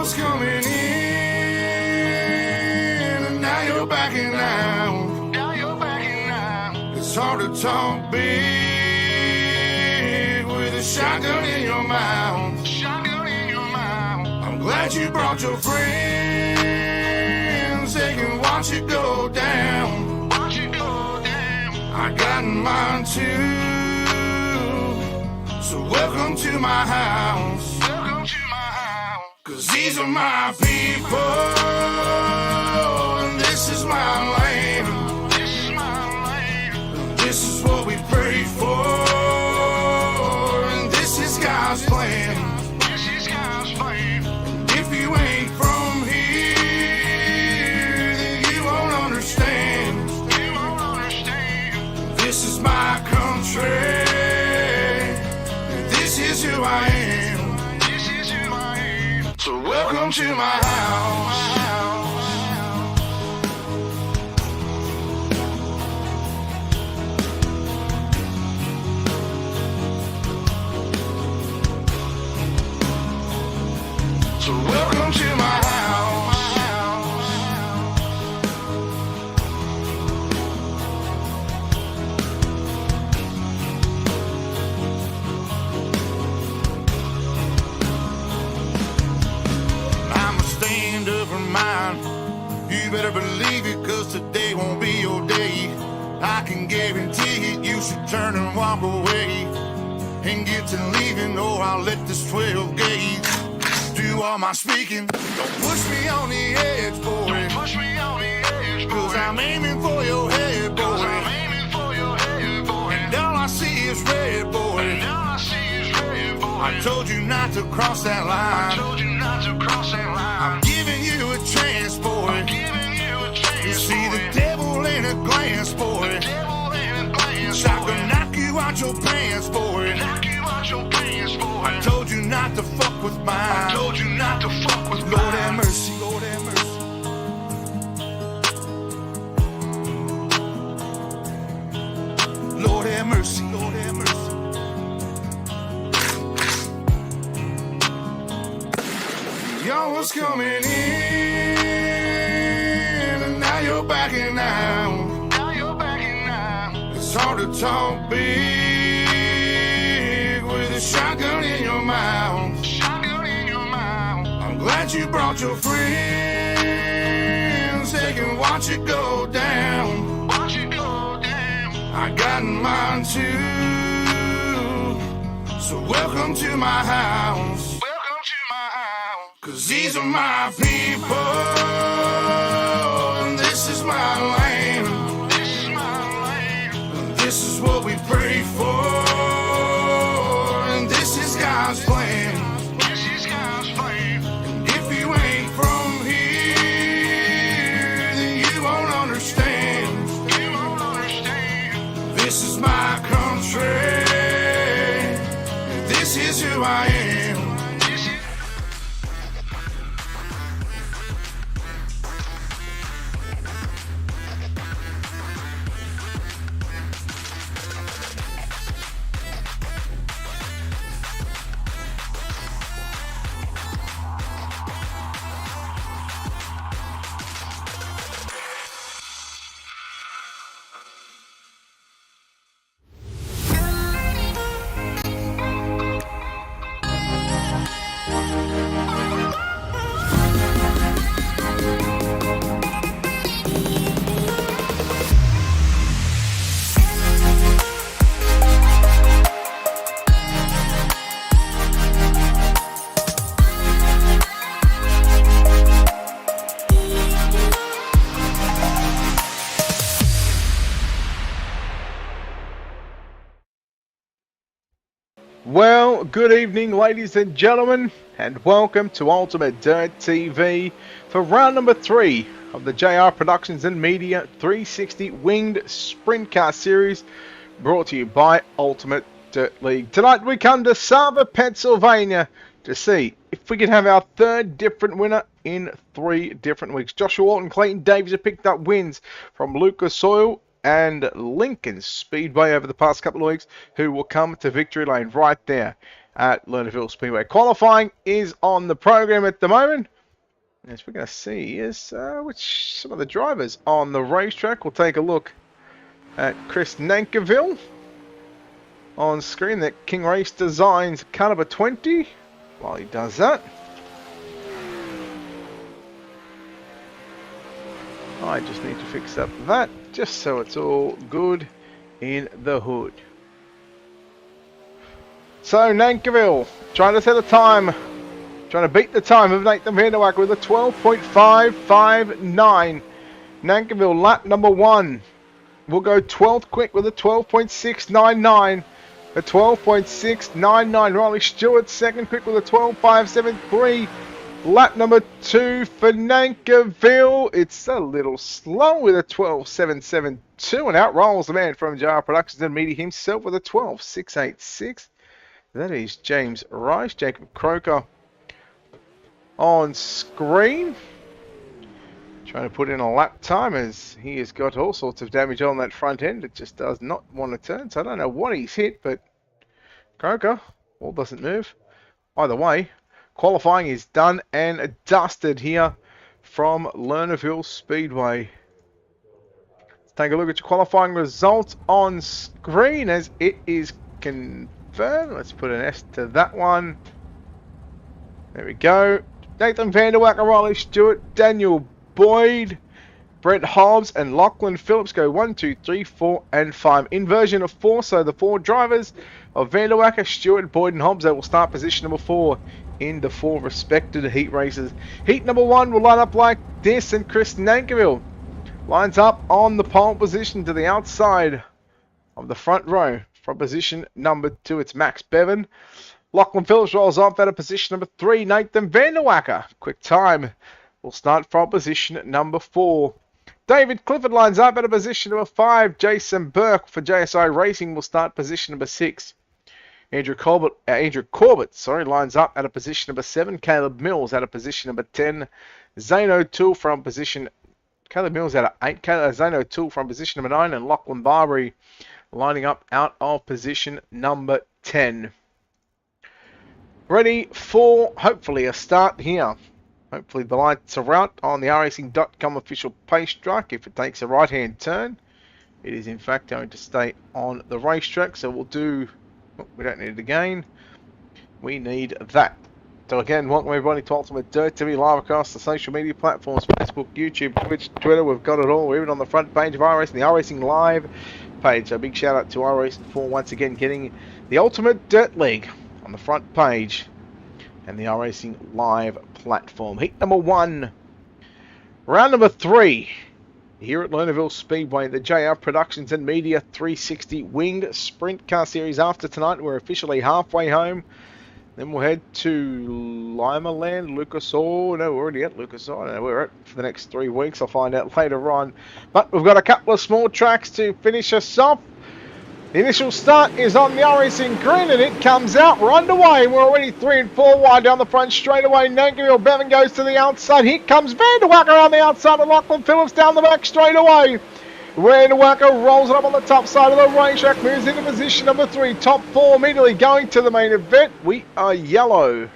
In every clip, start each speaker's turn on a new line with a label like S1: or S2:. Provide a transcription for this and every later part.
S1: was coming in, and now you're backing out. It's hard to talk big with a shotgun in your mouth. I'm glad you brought your friends, they can watch it go down. I got mine too, so welcome to my house. Cause these are my people, and this is my land. This is what we pray for, and this is God's plan. And if you ain't from here, then you won't understand. This is my country, and this is who I am. So welcome to my house. So welcome to my house. I'ma stand up for mine. You better believe it, cause today won't be your day. I can guarantee it, you should turn and walk away and get to leaving, or I'll let this 12 gauge do all my speaking. Don't push me on the edge, boy. Cause I'm aiming for your head, boy. And all I see is red, boy. I told you not to cross that line. I'm giving you a chance, boy. You see the devil in a glance, boy. Shotgun knock you out your pants, boy. I told you not to fuck with mine. Lord have mercy. Lord have mercy. Y'all was coming in, and now you're backing out. It's hard to talk big with a shotgun in your mouth. I'm glad you brought your friends, they can watch it go down. I got mine too, so welcome to my house. Cause these are my people, and this is my land. This is what we pray for, and this is God's plan. And if you ain't from here, then you won't understand. This is my country, and this is who I am.
S2: Well, good evening, ladies and gentlemen, and welcome to Ultimate Dirt TV for round number 3 of the JR Productions and Media 360 Winged Sprint Car Series, brought to you by Ultimate Dirt League. Tonight we come to Sava, Pennsylvania, to see if we can have our third different winner in 3 different weeks. Joshua Walton, Clayton Davies have picked up wins from Lucas Oil and Lincoln Speedway over the past couple of weeks, who will come to victory lane right there at Lernerville Speedway. Qualifying is on the program at the moment. As we're going to see is which some of the drivers on the racetrack. We'll take a look at Chris Nankerville on screen. That King Race Designs caliber 20. While he does that, I just need to fix up that just so it's all good in the hood. So Nankerville trying to set a time, trying to beat the time of Nathan Vanderwacker with a 12.559. Nankerville lap number 1 will go 12th quick with a 12.699. A 12.699. Riley Stewart second quick with a 12.573. Lap number 2 for Nankerville. It's a little slow with a 12.772. And out rolls the man from JR Productions and Media himself with a 12.686. That is James Rice. Jacob Croker on screen. Trying to put in a lap time as he has got all sorts of damage on that front end. It just does not want to turn. So I don't know what he's hit, but Croker, ball doesn't move. Either way, qualifying is done and dusted here from Lernerville Speedway. Let's take a look at your qualifying results on screen as it is confirmed. Let's put an S to that one. There we go. Nathan Vanderwacker, Riley Stewart, Daniel Boyd, Brett Hobbs and Lachlan Phillips go 1, 2, 3, 4 and 5. Inversion of 4, so the 4 drivers of Vanderwacker, Stewart, Boyd and Hobbs, they will start position number 4 in the 4 respected heat races. Heat number 1 will line up like this, and Chris Nankerville lines up on the pole position to the outside of the front row. From position number 2, it's Max Bevan. Lachlan Phillips rolls off out of position number 3. Nathan Vanderwacker, quick time, will start from position number 4. David Clifford lines up at a position number 5. Jason Burke for JSI Racing will start position number 6. Andrew Corbett lines up at a position number 7. Caleb Mills at a position number 10. Zane O'Toole from position... Caleb Mills at 8. Zane O'Toole from position number 9. And Lachlan Barbary lining up out of position number 10. Ready for, hopefully, a start here. Hopefully the lights are out on the racing.com official pace track. If it takes a right-hand turn, it is in fact going to stay on the racetrack. So we'll do... Oh, we don't need it again. We need that. So again, welcome everybody to Ultimate Dirt TV live across the social media platforms, Facebook, YouTube, Twitch, Twitter. We've got it all. We're even on the front page of iRacing, the iRacing Live page. So big shout out to iRacing for once again getting the Ultimate Dirt League on the front page and the iRacing Live platform. Heat number 1, round number 3 here at Lernerville Speedway, the JR Productions and Media 360 Winged Sprint Car Series. After tonight, we're officially halfway home. Then we'll head to Lima Land, Lucas Oil. No, we're already at Lucas Oil. I don't know where we're at for the next 3 weeks. I'll find out later on. But we've got a couple of small tracks to finish us off. The initial start is on the iRacing green and it comes out. We're underway. We're already 3 and 4 wide down the front straightaway. Nankerville Bevan goes to the outside. Here comes Vanderwacker on the outside of Lachlan Phillips down the back straightaway. Vanderwacker rolls it up on the top side of the racetrack. Moves into position number 3. Top 4 immediately going to the main event. We are yellow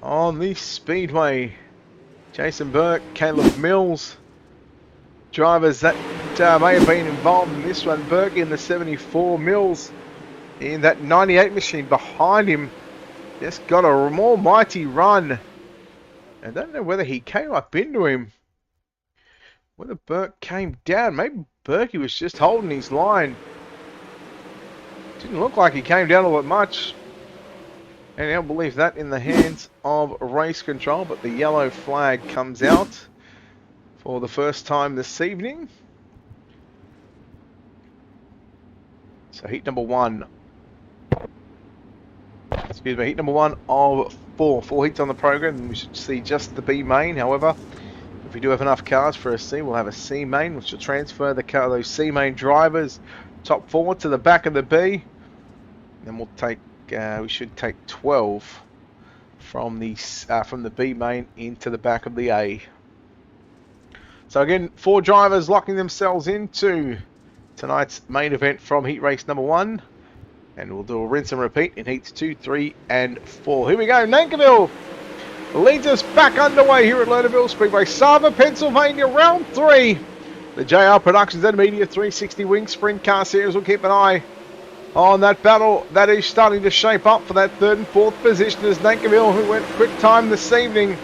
S2: on the speedway. Jason Burke, Caleb Mills. Drivers that may have been involved in this one. Burke in the 74, Mills in that 98 machine behind him. Just got a more mighty run. I don't know whether he came up into him. Whether Burke came down. Maybe Burke was just holding his line. Didn't look like he came down all that much. And I'll believe that in the hands of race control. But the yellow flag comes out for the first time this evening. So heat number 1. Excuse me, heat number 1 of 4. 4 heats on the program, and we should see just the B main. However, if we do have enough cars for a C, we'll have a C main, which will transfer the car, those C main drivers, top 4 to the back of the B. Then we'll take, we should take 12 from the B main into the back of the A. So again, 4 drivers locking themselves into tonight's main event from heat race number 1. And we'll do a rinse and repeat in heats 2, 3 and 4. Here we go. Nankerville leads us back underway here at Lernerville Speedway, Sava, Pennsylvania, round 3. The JR Productions and Media 360 Wing Sprint Car Series will keep an eye on that battle that is starting to shape up for that 3rd and 4th position as Lernerville, who went quick time this evening,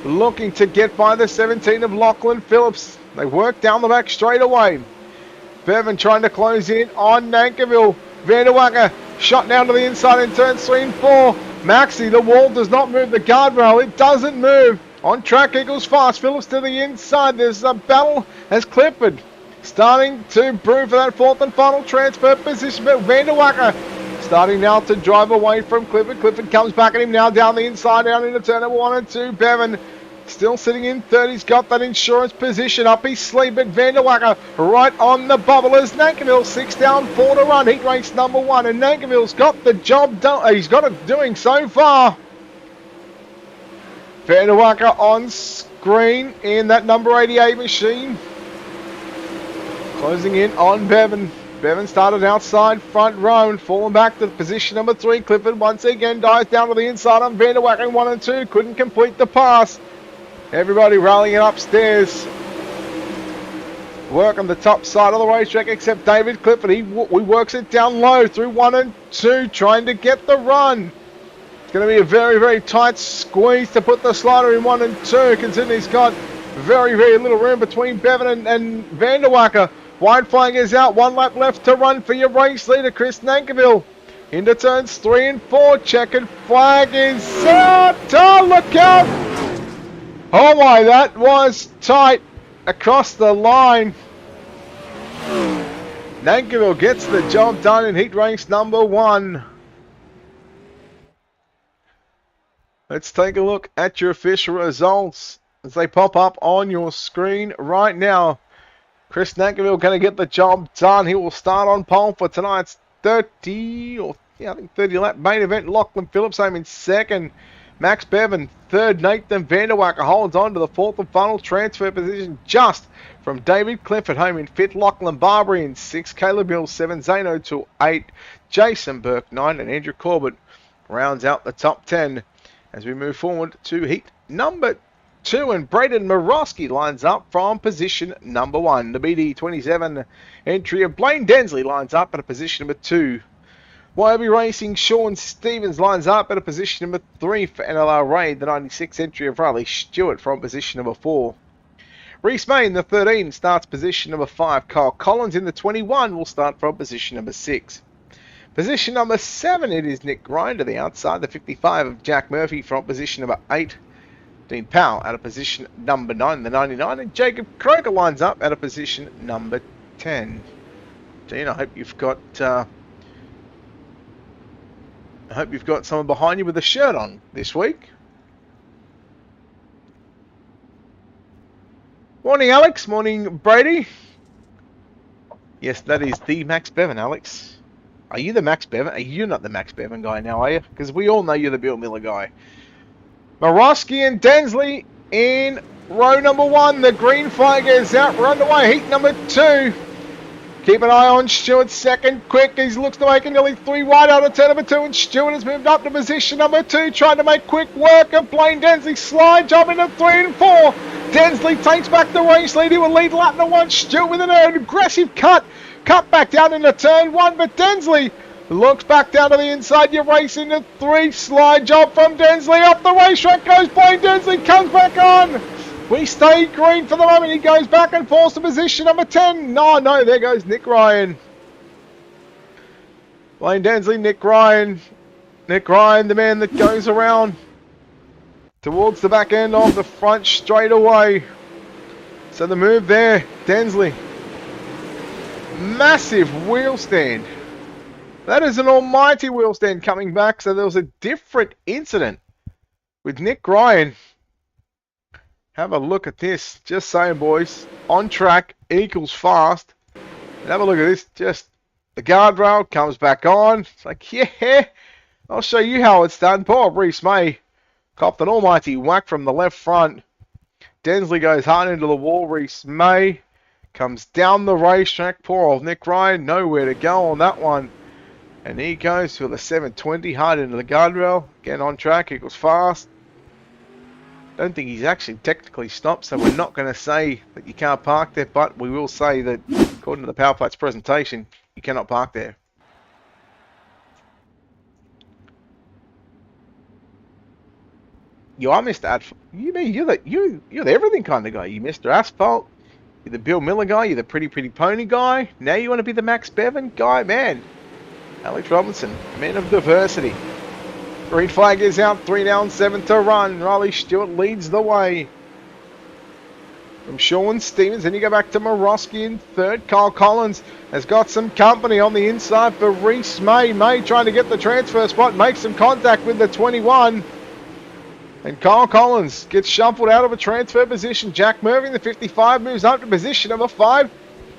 S2: looking to get by the 17 of Lachlan Phillips. They work down the back straight away. Bevan trying to close in on Lernerville. Vanderwacker shot down to the inside in turns 3 and 4. Maxi, the wall does not move the guardrail. It doesn't move. On track, Eagles fast. Phillips to the inside. There's a battle as Clifford starting to brew for that 4th and final transfer position. But Vanderwacker starting now to drive away from Clifford. Clifford comes back at him now down the inside, down into turn number 1 and 2. Bevan still sitting in 3rd. He's got that insurance position up his sleeve, but Vanderwacker right on the bubble as Lernerville 6 down, 4 to run. Heat race number 1, and Lernerville's got the job done. He's got it doing so far. Vanderwacker on screen in that number 88 machine. Closing in on Bevan. Bevan started outside front row and falling back to position number 3. Clifford once again dives down to the inside on Vanderwacker in 1 and 2. Couldn't complete the pass. Everybody rallying upstairs. Work on the top side of the racetrack except David Clifford. He works it down low through 1 and 2, trying to get the run. It's going to be a very, very tight squeeze to put the slider in 1 and 2, considering he's got very, very little room between Bevan and Vanderwacker. Wide flag is out. 1 lap left to run for your race leader, Chris Lernerville. Into turns 3 and 4. Checkered flag is out. Oh, look out! Oh my, that was tight across the line. Lernerville gets the job done in heat race number 1. Let's take a look at your official results as they pop up on your screen right now. Chris Lernerville going to get the job done. He will start on pole for tonight's 30 lap main event. Lachlan Phillips home in 2nd. Max Bevan 3rd. Nathan Vanderwacker holds on to the 4th and final transfer position just from David Clifford home in 5th. Lachlan Barbary in 6th. Caleb Hill 7. Zano to 8. Jason Burke 9. And Andrew Corbett rounds out the top 10 as we move forward to heat number 2. And Braden Morosky lines up from position number 1. The BD27 entry of Blaine Densley lines up at a position number 2. YB Racing, Sean Stevens lines up at a position number 3 for NLR Raid. The 96 entry of Riley Stewart from position number 4. Reese May in the 13 starts position number 5. Kyle Collins in the 21 will start from position number 6. Position number 7, it is Nick Ryan to the outside. The 55 of Jack Murphy from position number 8. Dean Powell at a position number 9, the 99. And Jacob Croker lines up at a position number 10. Dean, I hope you've got someone behind you with a shirt on this week. Morning, Alex. Morning, Brady. Yes, that is the Max Bevan, Alex. Are you the Max Bevan? Are you not the Max Bevan guy now, are you? Because we all know you're the Bill Miller guy. Morosky and Densley in row number 1. The green flag is out. We're underway. Heat number 2. Keep an eye on Stewart 2nd. Quick. He looks to make it nearly 3 wide out of turn number 2. And Stewart has moved up to position number 2. Trying to make quick work of Blaine Densley. Slide job into 3 and 4. Densley takes back the race lead. He will lead lap number 1. Stewart with an aggressive cut. Cut back down into turn 1. But Densley looks back down to the inside. You race into 3. Slide job from Densley. Up the racetrack goes Blaine Densley. Comes back on. We stay green for the moment. He goes back and falls to position number 10. No, there goes Nick Ryan. Blaine Densley, Nick Ryan. Nick Ryan, the man that goes around towards the back end of the front straight away. So the move there, Densley. Massive wheel stand. That is an almighty wheel stand coming back. So there was a different incident with Nick Ryan. Have a look at this. Just saying, boys. On track equals fast. And have a look at this. Just the guardrail comes back on. It's like, yeah, I'll show you how it's done. Poor Reese May copped an almighty whack from the left front. Densley goes hard into the wall. Reese May comes down the racetrack. Poor old Nick Ryan. Nowhere to go on that one. And he goes for the 720 hard into the guardrail. Again on track equals fast. don't think he's actually technically stopped, so we're not going to say that you can't park there, but we will say that, according to the Power Parts presentation, you cannot park there. You are Mr. Asphalt. You mean you're the everything kind of guy. You Mr. Asphalt. You're the Bill Miller guy. You're the Pretty Pony guy. Now you want to be the Max Bevan guy, man. Alex Robinson, man of diversity. Green flag is out. 3 down, 7 to run. Riley Stewart leads the way. From Sean Stevens, then you go back to Morosky in third. Kyle Collins has got some company on the inside for Reese May. May trying to get the transfer spot, makes some contact with the 21. And Kyle Collins gets shuffled out of a transfer position. Jack Murphy in the 55 moves up to position number 5.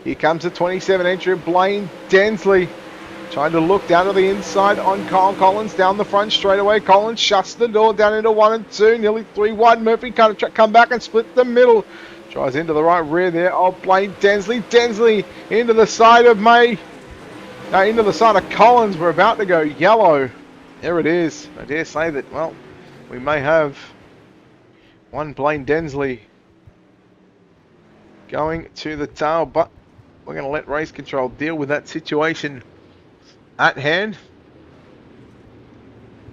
S2: Here comes the 27 entry, Blaine Densley. Trying to look down to the inside on Kyle Collins. Down the front straight away. Collins shuts the door down into 1 and 2. Nearly 3 wide. Murphy can't come back and split the middle. Tries into the right rear there. Oh, Blaine Densley. Densley into the side of May. No, into the side of Collins. We're about to go yellow. There it is. I dare say that, well, we may have one Blaine Densley going to the tail, but we're going to let race control deal with that situation at hand.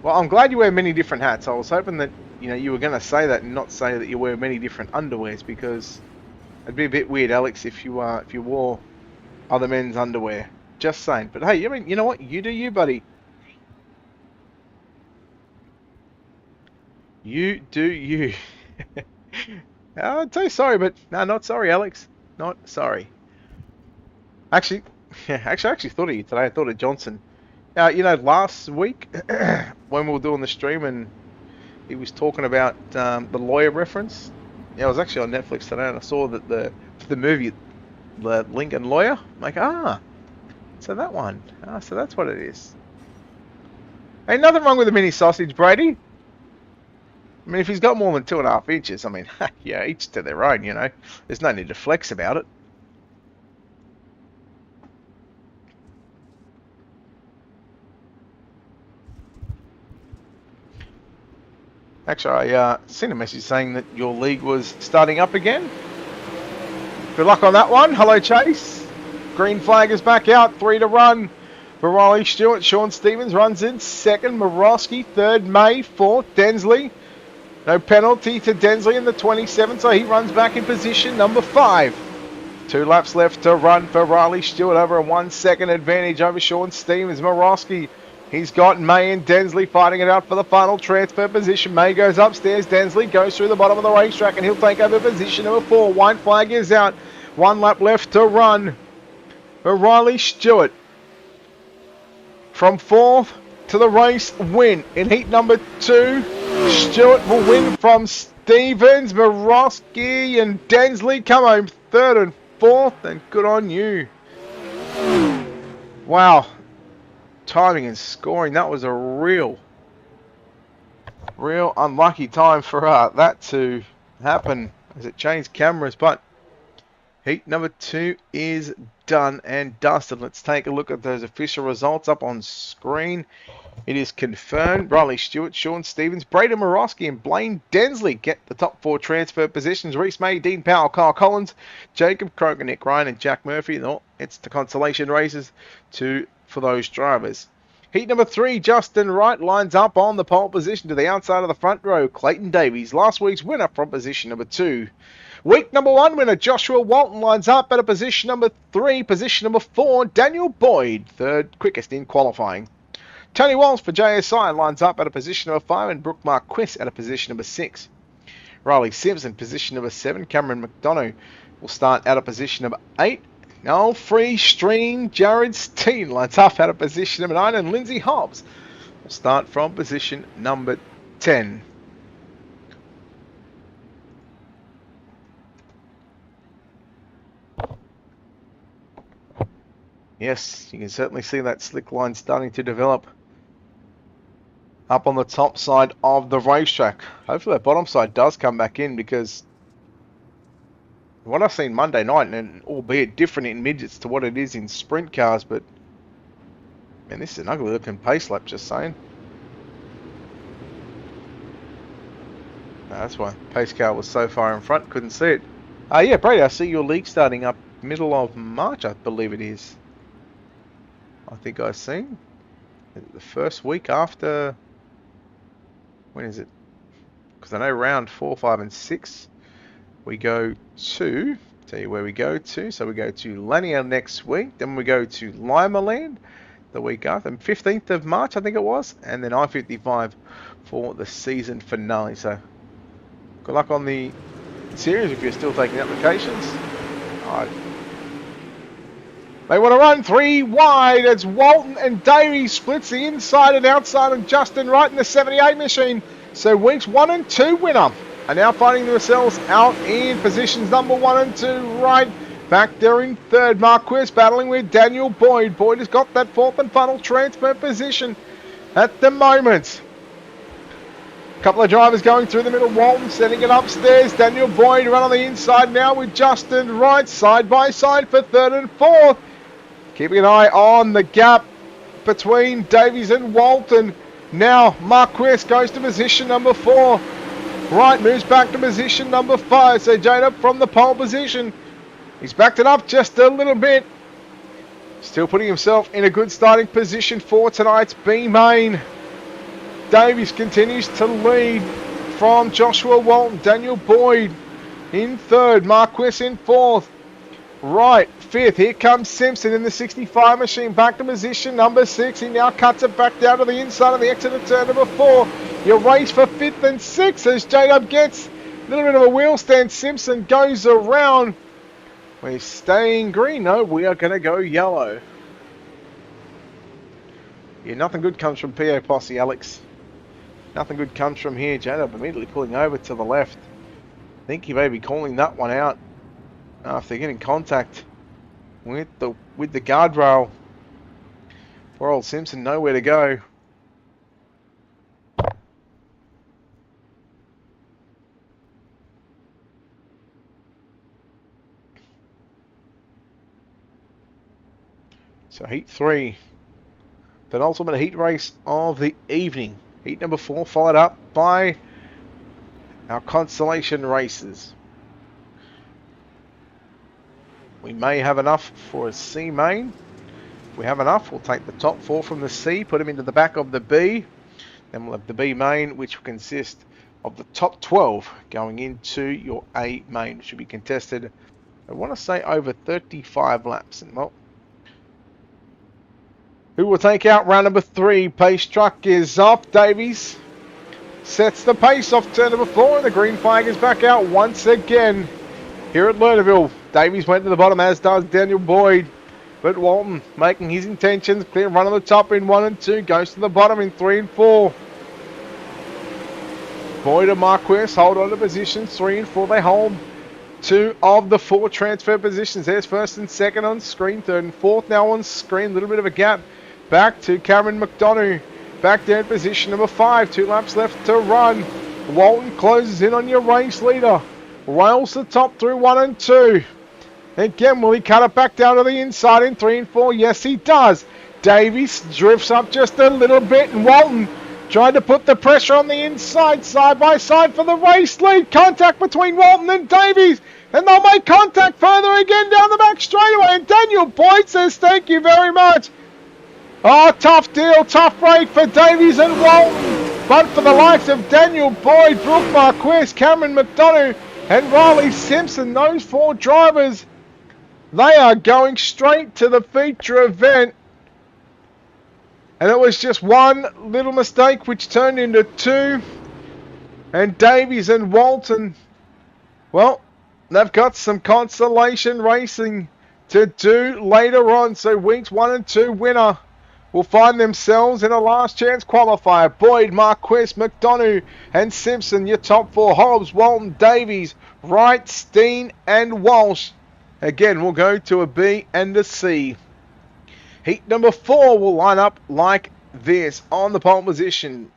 S2: Well, I'm glad you wear many different hats. I was hoping that, you know, you were going to say that and not say that you wear many different underwears, because it'd be a bit weird, Alex, if you wore other men's underwear. Just saying. But hey, I mean, you know what? You do you, buddy. You do you. I'd say sorry, but no, not sorry, Alex. Not sorry. Actually, I actually thought of you today. I thought of Johnson. You know, last week when we were doing the stream and he was talking about the lawyer reference. Yeah, I was actually on Netflix today and I saw that the movie, the Lincoln Lawyer. I'm like, so that one. So that's what it is. Ain't nothing wrong with a mini sausage, Brady. I mean, if he's got more than 2.5 inches, I mean, yeah, each to their own, you know. There's no need to flex about it. Actually, I seen a message saying that your league was starting up again. Good luck on that one. Hello, Chase. Green flag is back out. 3 to run for Riley Stewart. Sean Stevens runs in second. Morosky third. May fourth. Densley. No penalty to Densley in the 27, so he runs back in position number 5. 2 laps left to run for Riley Stewart over a 1 second advantage over Sean Stevens. Morosky, he's got May and Densley fighting it out for the final transfer position. May goes upstairs. Densley goes through the bottom of the racetrack and he'll take over position number 4. White flag is out. 1 lap left to run for Riley Stewart. From 4th to the race win in heat number 2. Stewart will win from Stevens, Morosky and Densley come home 3rd and 4th, and good on you. Wow. Timing and scoring, that was a real unlucky time for that to happen as it changed cameras, but heat number 2 is done and dusted. Let's take a look at those official results up on screen. It is confirmed. Riley Stewart, Sean Stevens, Braden Morosky and Blaine Densley get the top 4 transfer positions. Reese May, Dean Powell, Kyle Collins, Jacob Croker, Nick Ryan and Jack Murphy. No, it's the consolation races for those drivers. Heat number 3, Justin Wright lines up on the pole position to the outside of the front row. Clayton Davies, last week's winner, from position number 2. Week number 1 winner Joshua Walton lines up at a position number 3. Position number 4, Daniel Boyd, 3rd quickest in qualifying. Tony Walsh for JSI lines up at a position number 5 and Brooke Marquis at a position number 6. Riley Simpson, position number 7. Cameron McDonough will start at a position number 8. Now free stream Jared Steen lines up at a position number 9 and Lindsay Hobbs will start from position number 10. Yes, you can certainly see that slick line starting to develop up on the top side of the racetrack. Hopefully that bottom side does come back in, because what I've seen Monday night, and albeit different in midgets to what it is in sprint cars, but man, this is an ugly looking pace lap, just saying. That's why pace car was so far in front, couldn't see it. Yeah, Brady, I see your league starting up middle of March, I believe it is. I think I've seen the first week after. When is it? Because I know round 4, 5, and 6 we go to. Tell you where we go to. So we go to Lanier next week. Then we go to Limerland the week after. And 15th of March, I think it was. And then I-55 for the season finale. So good luck on the series if you're still taking applications. They want to run 3 wide. It's Walton and Davies splits the inside and outside of Justin Wright in the 78 machine. So weeks 1 and 2 winner are now finding themselves out in positions number 1 and 2. Right back there in third. Marquez battling with Daniel Boyd. Boyd has got that fourth and final transfer position at the moment. Couple of drivers going through the middle. Walton setting it upstairs. Daniel Boyd run on the inside now with Justin Wright side by side for third and fourth. Keeping an eye on the gap between Davies and Walton. Now Marquez goes to position number 4. Wright moves back to position number 5. So Jada from the pole position. He's backed it up just a little bit. Still putting himself in a good starting position for tonight's B main. Davies continues to lead from Joshua Walton. Daniel Boyd in third. Marquez in fourth. Wright fifth. Here comes Simpson in the 65 machine. Back to position number 6. He now cuts it back down to the inside of the exit of turn number 4. You race for 5th and 6th as J-Dub gets a little bit of a wheel stand. Simpson goes around. We're staying green. No, we are going to go yellow. Yeah, nothing good comes from PO Posse, Alex. Nothing good comes from here. J-Dub immediately pulling over to the left. I think he may be calling that one out after getting contact with the guardrail. Poor old Simpson, nowhere to go. So heat 3, penultimate heat race of the evening. Heat number 4 followed up by our consolation races. We may have enough for a C main. If we have enough, we'll take the top 4 from the C, put them into the back of the B. Then we'll have the B main, which will consist of the top 12 going into your A main, which should be contested, I want to say, over 35 laps. And well, who will take out round number 3? Pace truck is off. Davies sets the pace off turn number 4, and the green flag is back out once again here at Lernerville. Davies went to the bottom, as does Daniel Boyd. But Walton making his intentions. Clear run on the top in 1 and 2. Goes to the bottom in 3 and 4. Boyd and Marquez hold on to positions 3 and 4. They hold 2 of the 4 transfer positions. There's first and second on screen. Third and fourth now on screen. A little bit of a gap. Back to Cameron McDonough. Back there in position number 5. 2 laps left to run. Walton closes in on your race leader. Rails the top through 1 and 2. Again, will he cut it back down to the inside in 3 and 4? Yes, he does. Davies drifts up just a little bit, and Walton trying to put the pressure on the inside, side by side for the race lead. Contact between Walton and Davies, and they'll make contact further again down the back straightaway. And Daniel Boyd says thank you very much. Oh, tough deal, tough break for Davies and Walton. But for the likes of Daniel Boyd, Brooke Marquez, Cameron McDonough, and Riley Simpson, those 4 drivers, they are going straight to the feature event. And it was just one little mistake which turned into 2. And Davies and Walton, well, they've got some consolation racing to do later on. So weeks 1 and 2 winner will find themselves in a last chance qualifier. Boyd, Marquez, McDonough and Simpson, your top 4. Hobbs, Walton, Davies, Wright, Steen and Walsh. Again, we'll go to a B and a C. Heat number 4 will line up like this. On the pole position,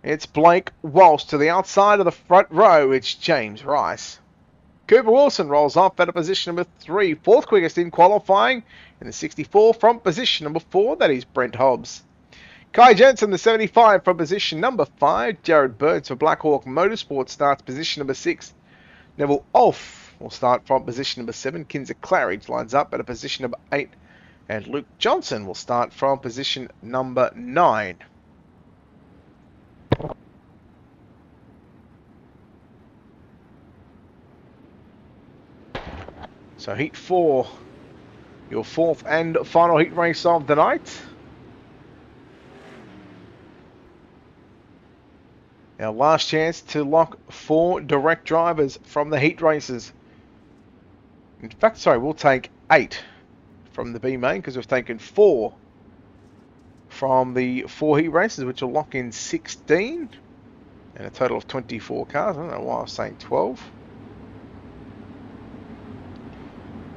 S2: it's Blake Walsh. To the outside of the front row, it's James Rice. Cooper Wilson rolls off at a position number 3. 4th quickest in qualifying in the 64 from position number 4. That is Brent Hobbs. Kai Jensen, the 75, from position number 5. Jared Burns for Blackhawk Motorsport starts position number 6. Neville Olf will start from position number 7. Kinzer Claridge lines up at a position number 8. And Luke Johnson will start from position number 9. So heat 4, your fourth and final heat race of the night. Our last chance to lock 4 direct drivers from the heat races. In fact, sorry, we'll take 8 from the B main because we've taken 4 from the 4 heat races, which will lock in 16 and a total of 24 cars. I don't know why I was saying 12.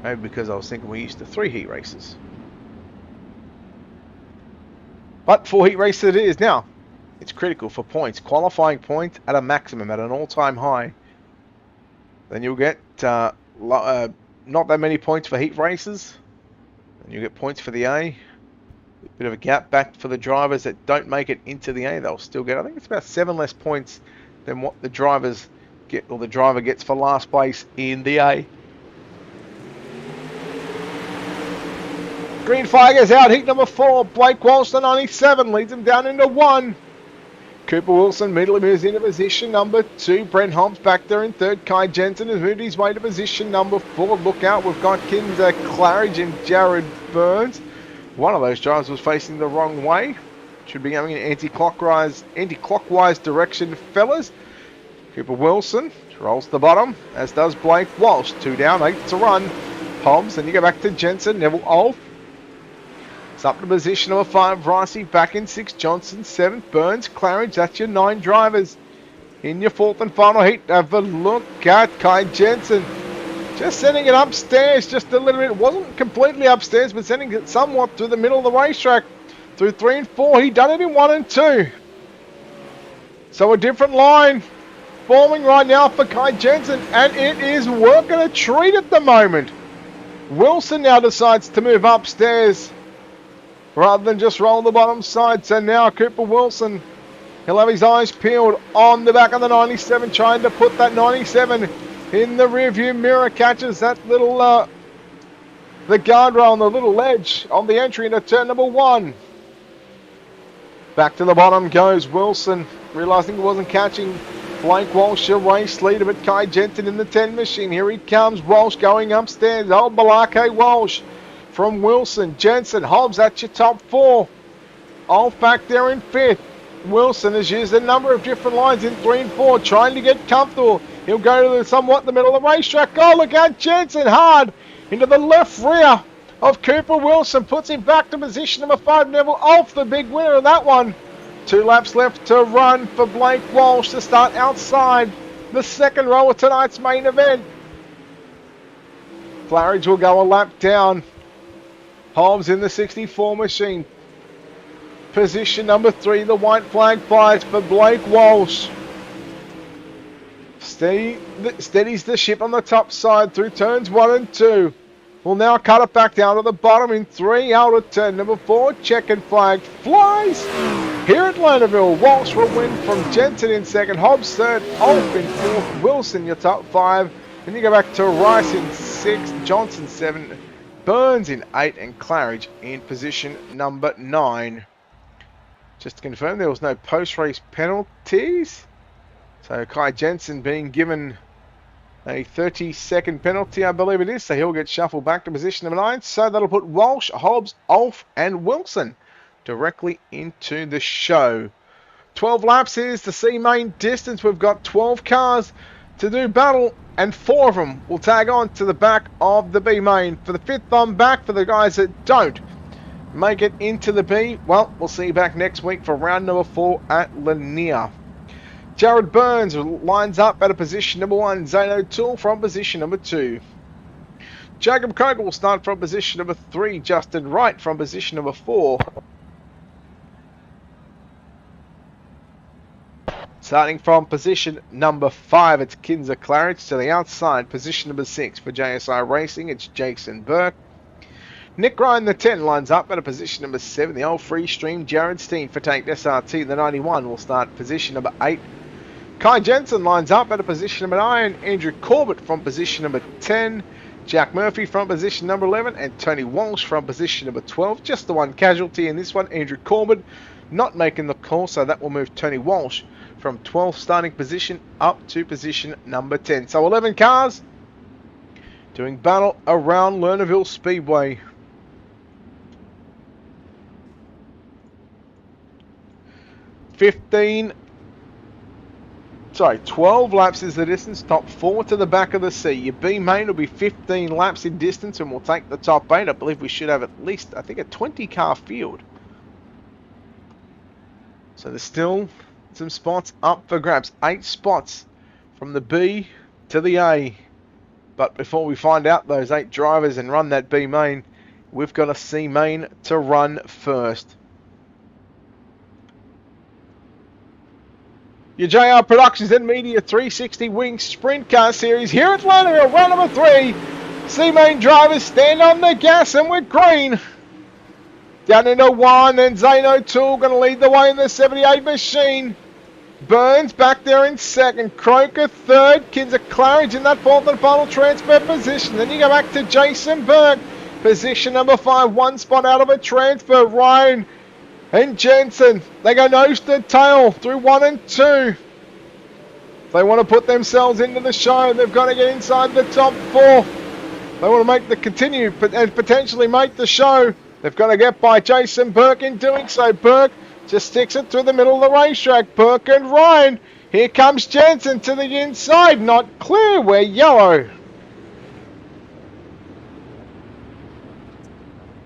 S2: Maybe because I was thinking we used to 3 heat races. But 4 heat races it is now. It's critical for points. Qualifying points at a maximum, at an all-time high. Then you'll get not that many points for heat races. And you'll get points for the A. A bit of a gap back for the drivers that don't make it into the A. They'll still get, I think it's about 7 less points than what the drivers get, or the driver gets for last place in the A. Green flag is out. Heat number 4. Blake Walsh, the 97, leads him down into 1. Cooper Wilson immediately moves into position number 2. Brent Hobbs back there in 3rd. Kai Jensen has moved his way to position number 4. Look out, we've got Kinzer Claridge and Jared Burns. One of those drivers was facing the wrong way. Should be going in anti-clockwise direction, fellas. Cooper Wilson rolls to the bottom, as does Blake Walsh. 2 down, 8 to run. Hobbs, then you go back to Jensen. Neville Olf. It's up to position number 5. Ricey back in 6. Johnson 7th. Burns, Claridge. That's your 9 drivers. In your 4th and final heat, have a look at Kai Jensen. Just sending it upstairs just a little bit. It wasn't completely upstairs, but sending it somewhat through the middle of the racetrack. Through 3 and 4. He done it in 1 and 2. So a different line forming right now for Kai Jensen. And it is working a treat at the moment. Wilson now decides to move upstairs rather than just roll the bottom side. So now Cooper Wilson, he'll have his eyes peeled on the back of the 97, trying to put that 97 in the rearview mirror. Catches that little, the guardrail on the little ledge on the entry into turn number 1. Back to the bottom goes Wilson, realizing he wasn't catching Blake Walsh, a race leader, but Kai Jensen in the 10 machine. Here he comes, Walsh going upstairs. Old Balake Walsh from Wilson. Jensen, Hobbs, that's your top 4. Off back there in 5th. Wilson has used a number of different lines in 3 and 4, trying to get comfortable. He'll go to somewhat the middle of the racetrack. Oh, look at Jensen, hard into the left rear of Cooper Wilson. Puts him back to position number 5. Neville Olf, the big winner of that one. 2 laps left to run for Blake Walsh to start outside the second row of tonight's main event. Claridge will go a lap down. Hobbs in the 64 machine. Position number 3, the white flag flies for Blake Walsh. Steadies the ship on the top side through turns 1 and 2. Will now cut it back down to the bottom in 3 out of turn number 4. Checkered flag flies. Here at Lernerville, Walsh will win from Jensen in 2nd. Hobbs 3rd. Olf in 4th. Wilson your top 5. Then you go back to Rice in 6th. Johnson 7th. Burns in 8th. And Claridge in position number 9. Just to confirm, there was no post-race penalties. So Kai Jensen being given a 30-second penalty, I believe it is. So he'll get shuffled back to position number 9. So that'll put Walsh, Hobbs, Olf and Wilson directly into the show. 12 laps is the C main distance. We've got 12 cars to do battle, and 4 of them will tag on to the back of the B main. For the 5th on back, for the guys that don't make it into the B, well, we'll see you back next week for round number 4 at Lanier. Jared Burns lines up at a position number 1. Zane O'Toole from position number 2. Jacob Koger will start from position number 3. Justin Wright from position number 4. Starting from position number 5, it's Kinzer Claridge. To the outside, position number 6 for JSI Racing, it's Jason Burke. Nick Ryan, the 10, lines up at a position number 7. The old free stream Jared Steen for Tank SRT, the 91, will start position number 8. Kai Jensen lines up at a position number 9. Andrew Corbett from position number 10. Jack Murphy from position number 11. And Tony Walsh from position number 12. Just the one casualty in this one, Andrew Corbett, not making the call, so that will move Tony Walsh from 12th starting position up to position number 10. So 11 cars doing battle around Lernerville Speedway. 12 laps is the distance, top 4 to the back of the C. Your B main will be 15 laps in distance and we'll take the top 8. I believe we should have at least, I think, a 20 car field. So there's still some spots up for grabs. 8 spots from the B to the A. But before we find out those 8 drivers and run that B main, we've got a C main to run first. Your JR Productions and Media 360 Wing Sprint Car Series here at Lernerville, round number 3. C-main drivers stand on the gas and we're green. Down into 1, then Zane O'Toole going to lead the way in the 78 machine. Burns back there in 2nd. Croker 3rd. Kinzer Claridge in that 4th and final transfer position. Then you go back to Jason Burke. Position number 5, 1 spot out of a transfer. Ryan and Jensen, they go nose to tail through 1 and 2. They want to put themselves into the show. They've got to get inside the top 4. They want to make the continue and potentially make the show. They've got to get by Jason Burke in doing so. Burke just sticks it through the middle of the racetrack. Burke and Ryan. Here comes Jensen to the inside. Not clear. We're yellow.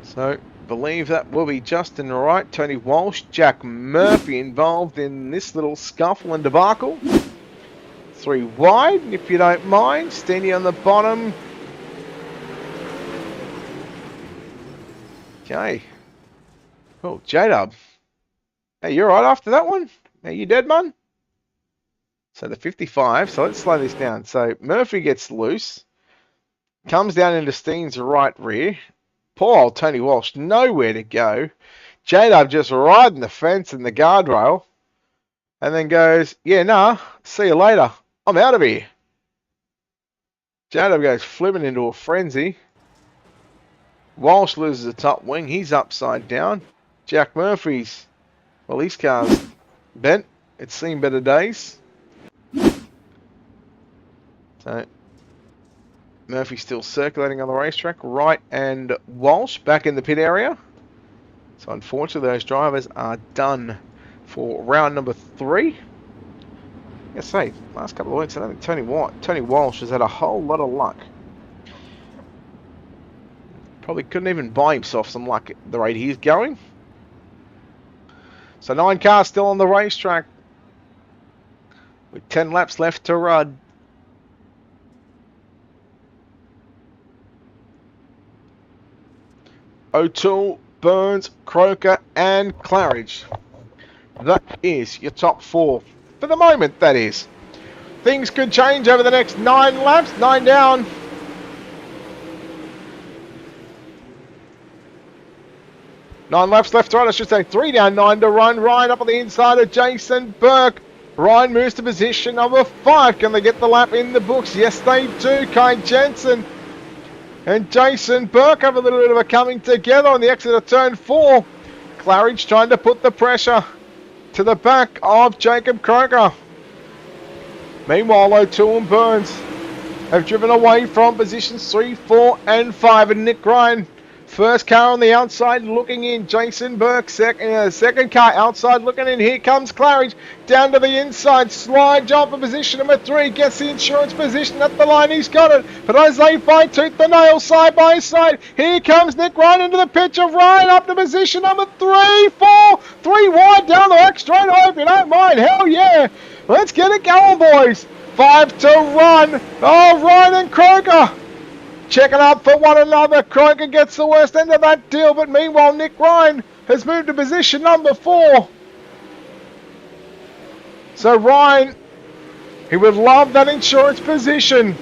S2: So believe that will be Justin Wright, Tony Walsh, Jack Murphy involved in this little scuffle and debacle. 3 wide, if you don't mind. Steady on the bottom. Okay. Oh, J-Dub. Hey, you're right after that one? Are you dead, man? So the 55. So let's slow this down. So Murphy gets loose. Comes down into Steen's right rear. Poor old Tony Walsh, nowhere to go. J-Dub just riding the fence and the guardrail. And then goes, yeah, nah, see you later. I'm out of here. J-Dub goes flipping into a frenzy. Walsh loses the top wing. He's upside down. Jack Murphy's, well, his car's bent. It's seen better days. So Murphy still circulating on the racetrack. Wright and Walsh back in the pit area. So unfortunately those drivers are done for round number 3. I say, last couple of weeks I don't think Tony Walsh has had a whole lot of luck. Probably couldn't even buy himself some luck at the rate he's going. So 9 cars still on the racetrack with 10 laps left to run. O'Toole, Burns, Croker and Claridge. That is your top 4. For the moment, that is. Things could change over the next 9 laps. 9 down. Nine laps left to run. I should say 3 down, 9 to run. Ryan up on the inside of Jason Burke. Ryan moves to position number 5. Can they get the lap in the books? Yes, they do. Kai Jensen and Jason Burke have a little bit of a coming together on the exit of turn 4. Claridge trying to put the pressure to the back of Jacob Croker. Meanwhile, O'Toole and Burns have driven away from positions 3, 4 and 5. And Nick Ryan, first car on the outside looking in. Jason Burke, second car outside looking in. Here comes Claridge down to the inside. Slide job for position number 3. Gets the insurance position at the line. He's got it. But as they fight tooth and nail side by side, here comes Nick Ryan into the picture. Ryan up to position number 3, 4, 3 wide down the back straight over. If you don't mind, hell yeah. Let's get it going, boys. 5 to run. Oh, Ryan and Croker checking up for one another. Croker gets the worst end of that deal, but meanwhile Nick Ryan has moved to position number 4. So Ryan, he would love that insurance position.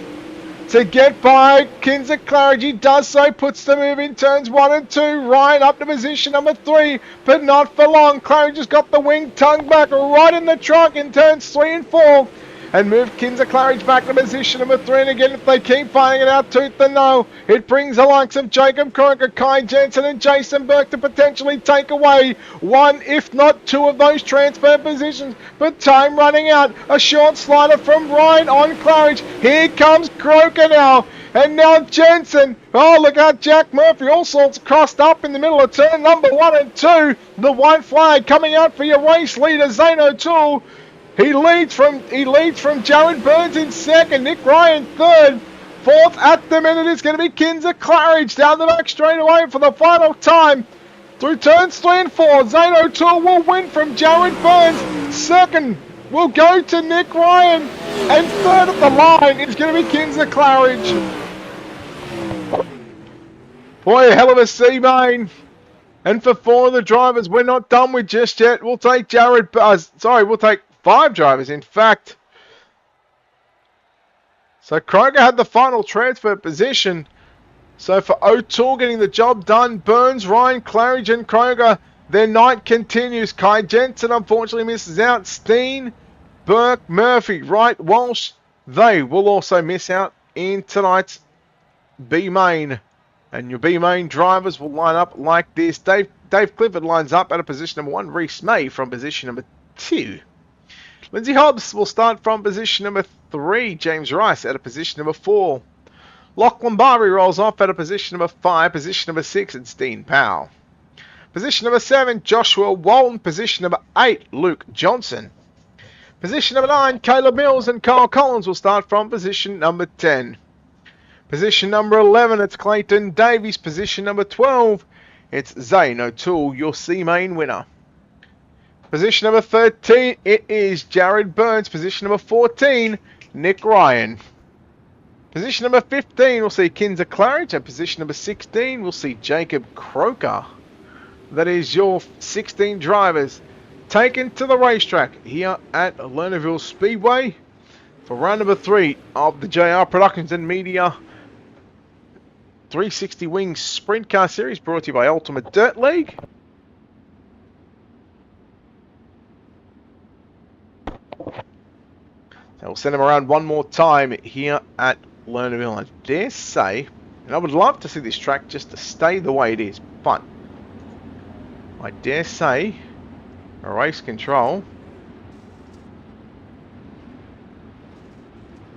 S2: to get by Kinzer Claridge. He does so, puts the move in turns 1 and 2. Ryan up to position number 3, but not for long. Claridge has got the wing tongue back right in the trunk in turns 3 and 4. And move Kinzer Claridge back to position number 3. And again, if they keep fighting it out tooth and nail, it brings the likes of Jacob Kroger, Kai Jensen and Jason Burke to potentially take away one, if not two of those transfer positions. But time running out. A short slider from Ryan on Claridge. Here comes Kroger now. And now Jensen. Oh, look out, Jack Murphy. All sorts crossed up in the middle of turn number 1 and 2. The white flag coming out for your race leader, Zane O'Toole. He leads from Jared Burns in second, Nick Ryan third. Fourth at the minute is going to be Kinzer Claridge down the back straight away for the final time. Through turns 3 and 4, Zane O'Toole will win from Jared Burns. Second will go to Nick Ryan. And third at the line is going to be Kinzer Claridge. Boy, a hell of a sea main. And for 4 of the drivers, we're not done with just yet. We'll take we'll take 5 drivers, in fact. So Kroger had the final transfer position. So for O'Toole getting the job done, Burns, Ryan, Claridge and Kroger, their night continues. Kai Jensen unfortunately misses out. Steen, Burke, Murphy, Wright, Walsh, they will also miss out in tonight's B main. And your B main drivers will line up like this. Dave Clifford lines up at a position number 1. Reese May from position number 2. Lindsay Hobbs will start from position number 3. James Rice at a position number 4. Lachlan Barbary rolls off at a position number 5. Position number 6, and Steen Powell. Position number 7, Joshua Walton. Position number 8, Luke Johnson. Position number 9, Caleb Mills and Kyle Collins will start from position number 10. Position number 11, it's Clayton Davies. Position number 12, it's Zane O'Toole, your C-Main winner. Position number 13, it is Jared Burns. Position number 14, Nick Ryan. Position number 15, we'll see Kinzer Claridge. And position number 16, we'll see Jacob Croker. That is your 16 drivers taken to the racetrack here at Lernerville Speedway for round number 3 of the JR Productions and Media 360 Wings Sprint Car Series, brought to you by Ultimate Dirt League. So we'll send them around one more time here at Lernerville. I dare say, and I would love to see this track just to stay the way it is, but I dare say race control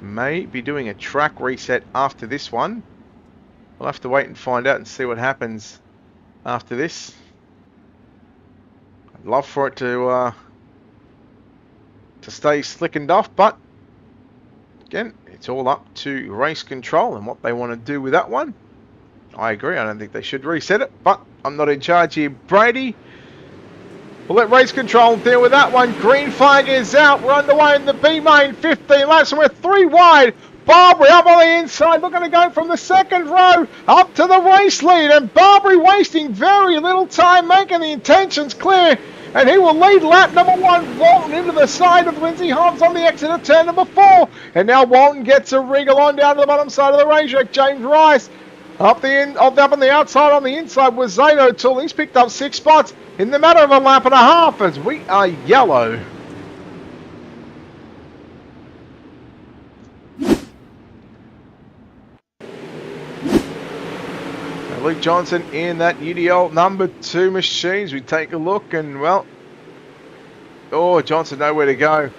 S2: may be doing a track reset after this one. We'll have to wait and find out and see what happens after this. I'd love for it to stay slickened off, but again, it's all up to race control and what they want to do with that one. I agree, I don't think they should reset it, but I'm not in charge here. Brady, we'll let race control deal with that one. Green flag is out. We're underway in the B main, 15 laps, and we're 3 wide. Barbary up on the inside, looking to go from the second row up to the race lead. And Barbary wasting very little time, making the intentions clear. And he will lead lap number 1. Walton into the side of Lindsay Hobbs on the exit of turn number 4. And now Walton gets a wriggle on down to the bottom side of the racetrack. James Rice up on the outside. On the inside was Zane O'Toole. He's picked up 6 spots in the matter of a lap and a half as we are yellow. Luke Johnson in that UDL number 2 machines. We take a look and, well, oh, Johnson nowhere to go.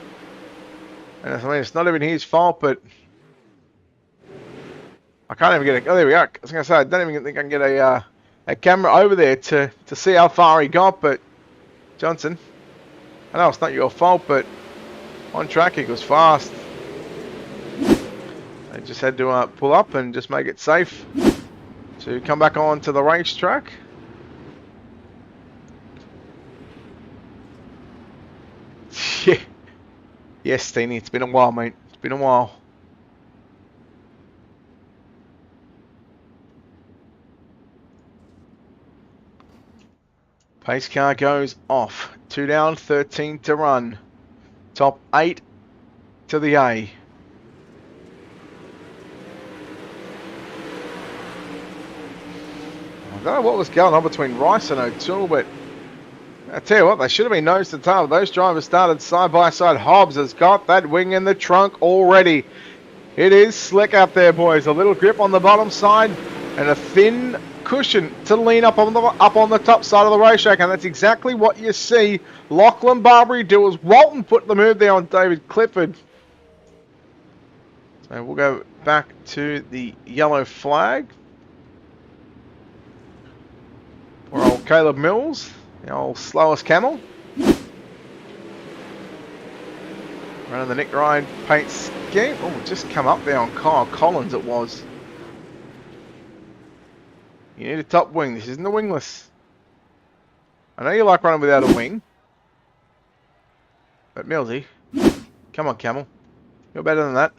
S2: And I mean, it's not even his fault, but I can't even get a, oh, there we go. I was going to say, I don't even think I can get a camera over there to see how far he got, but Johnson, I know it's not your fault, but on track he goes fast. They just had to pull up and just make it safe to come back on to the racetrack. Yeah. Yes, Steenie, it's been a while, mate. It's been a while. Pace car goes off. 2 down, 13 to run. Top 8 to the A. don't know what was going on between Rice and O'Toole, but I tell you what, they should have been nose to tail. Those drivers started side by side. Hobbs has got that wing in the trunk already. It is slick up there, boys. A little grip on the bottom side and a thin cushion to lean up on the top side of the racetrack, and that's exactly what you see Lachlan Barbary do as Walton put the move there on David Clifford. So we'll go back to the yellow flag. Poor old Caleb Mills, the old slowest camel. Running the Nick Ryan paint scheme. Oh, just come up there on Kyle Collins it was. You need a top wing. This isn't a wingless. I know you like running without a wing. But Millsy, come on, Camel. You're better than that.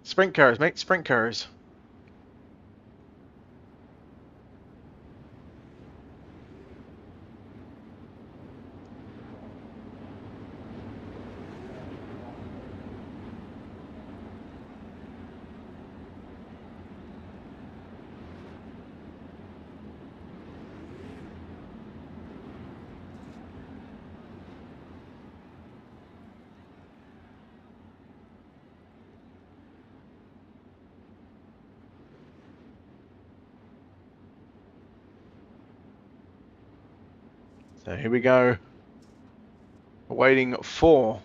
S2: Sprint cars, mate. Sprint cars. So here we go. Waiting for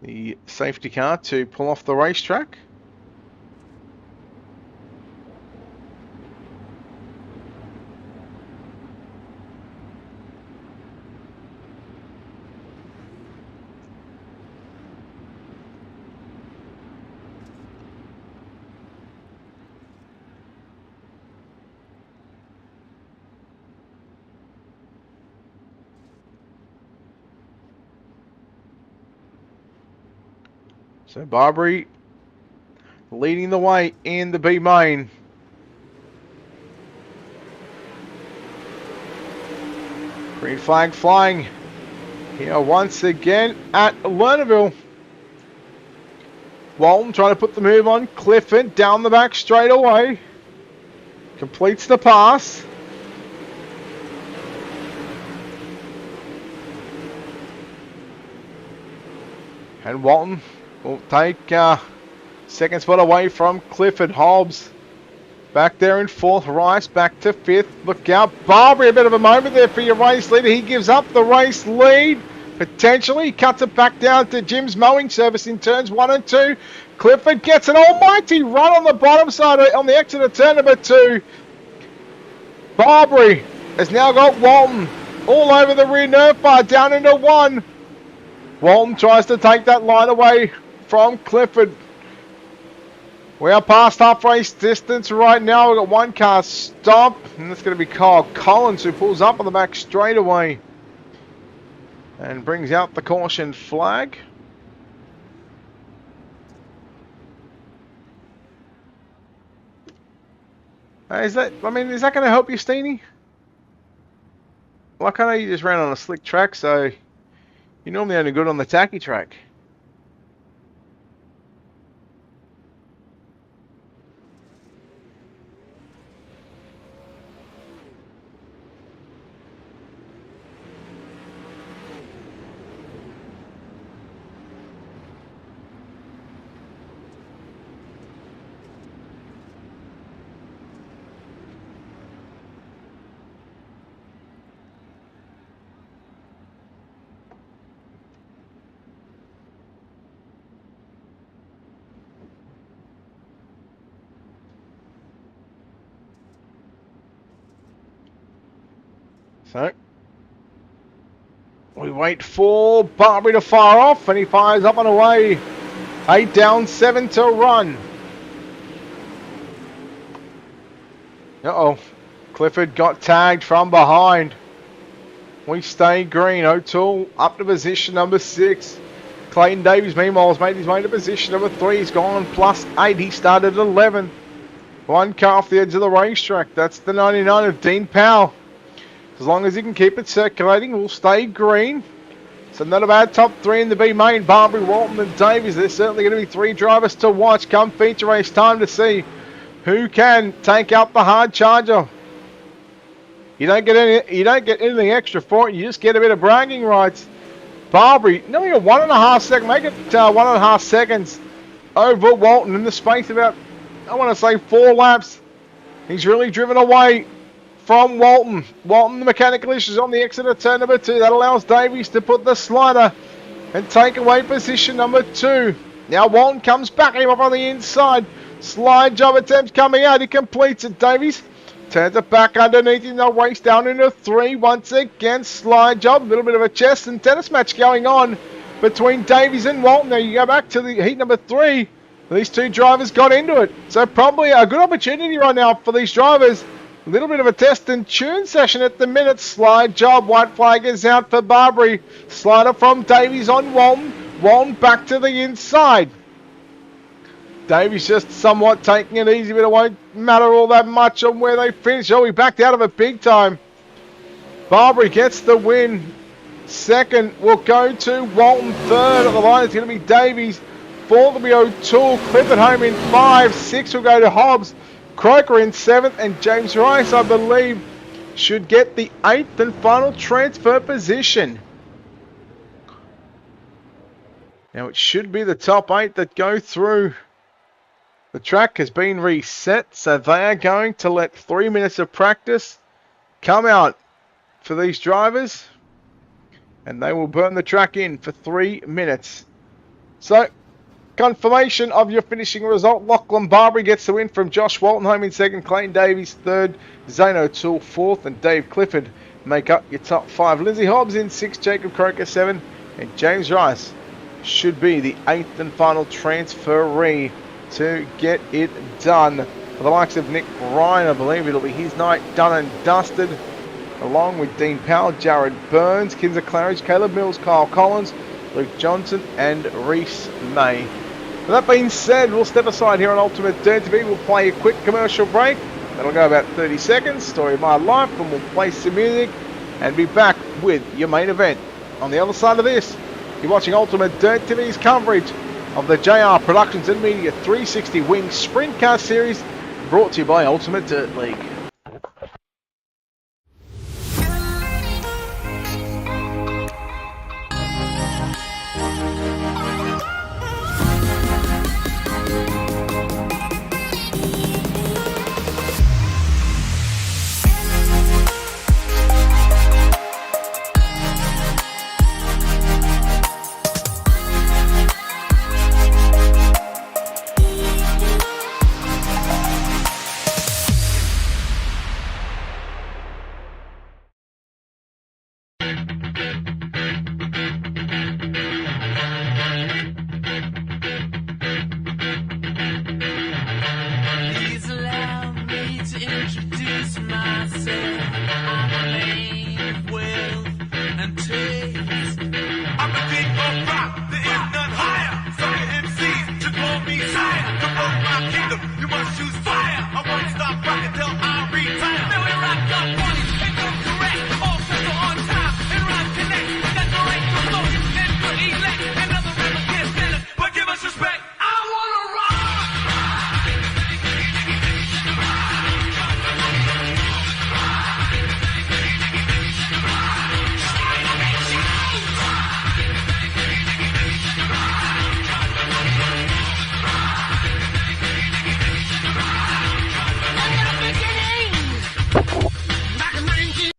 S2: the safety car to pull off the racetrack. So Barbary leading the way in the B main. Green flag flying here once again at Lernerville. Walton trying to put the move on Clifford down the back straight away. Completes the pass. And Walton will take second spot away from Clifford. Hobbs back there in fourth. Rice back to fifth. Look out. Barbary, a bit of a moment there for your race leader. He gives up the race lead. Potentially cuts it back down to Jim's mowing service in turns 1 and 2. Clifford gets an almighty run on the bottom side on the exit of turn number 2. Barbary has now got Walton all over the rear nerve bar down into 1. Walton tries to take that line away from Clifford. We are past half race distance right now. We've got one car stopped, and that's going to be Kyle Collins, who pulls up on the back straightaway and brings out the caution flag. Is that going to help you, Steenie? Like, I know you just ran on a slick track, so you're normally only good on the tacky track. So, we wait for Barbary to fire off, and he fires up and away. 8 down, 7 to run. Uh-oh. Clifford got tagged from behind. We stay green. O'Toole up to position number 6. Clayton Davies, meanwhile, has made his way to position number 3. He's gone +8. He started at 11. One car off the edge of the racetrack. That's the 99 of Dean Powell. As long as he can keep it circulating, we'll stay green. So not a bad top 3 in the B main. Barbary, Walton and Davies. There's certainly going to be 3 drivers to watch come feature race time to see Who can take out the hard charger? You don't get anything extra for it. You just get a bit of bragging rights. Barbary, nearly a 1.5 second, make it 1.5 seconds over Walton in the space of about, I want to say 4 laps. He's really driven away from Walton. Walton, the mechanical issues on the exit of turn number 2. That allows Davies to put the slider and take away position number 2. Now Walton comes back him up on the inside. Slide job attempt coming out. He completes it. Davies turns it back underneath him. They'll race down into 3 once again. Slide job. A little bit of a chess and tennis match going on between Davies and Walton. Now you go back to the heat number 3. These two drivers got into it. So probably a good opportunity right now for these drivers. A little bit of a test and tune session at the minute. Slide job. White flag is out for Barbary. Slider from Davies on Walton. Walton back to the inside. Davies just somewhat taking it easy, but it won't matter all that much on where they finish. Oh, he backed out of it big time. Barbary gets the win. Second will go to Walton. Third on the line is going to be Davies. Fourth will be O'Toole. Clifford home in 5. 6 will go to Hobbs. Croker in 7th. And James Rice, I believe, should get the 8th and final transfer position. Now it should be the top 8 that go through. The track has been reset, so they are going to let 3 minutes of practice come out for these drivers. And they will burn the track in for 3 minutes. So, confirmation of your finishing result. Lachlan Barbary gets the win from Josh Walton home in 2nd. Clayton Davies 3rd. Zane O'Toole 4th. And Dave Clifford make up your top 5. Lindsay Hobbs in 6th. Jacob Croker 7th. And James Rice should be the 8th and final transferee to get it done. For the likes of Nick Ryan, I believe it'll be his night done and dusted, along with Dean Powell, Jared Burns, Kinzer Claridge, Caleb Mills, Kyle Collins, Luke Johnson and Reese May. With that being said, we'll step aside here on Ultimate Dirt TV. We'll play a quick commercial break. That'll go about 30 seconds, story of my life, and we'll play some music and be back with your main event. On the other side of this, you're watching Ultimate Dirt TV's coverage of the JR Productions and Media 360 Wing Sprint Car Series, brought to you by Ultimate Dirt League.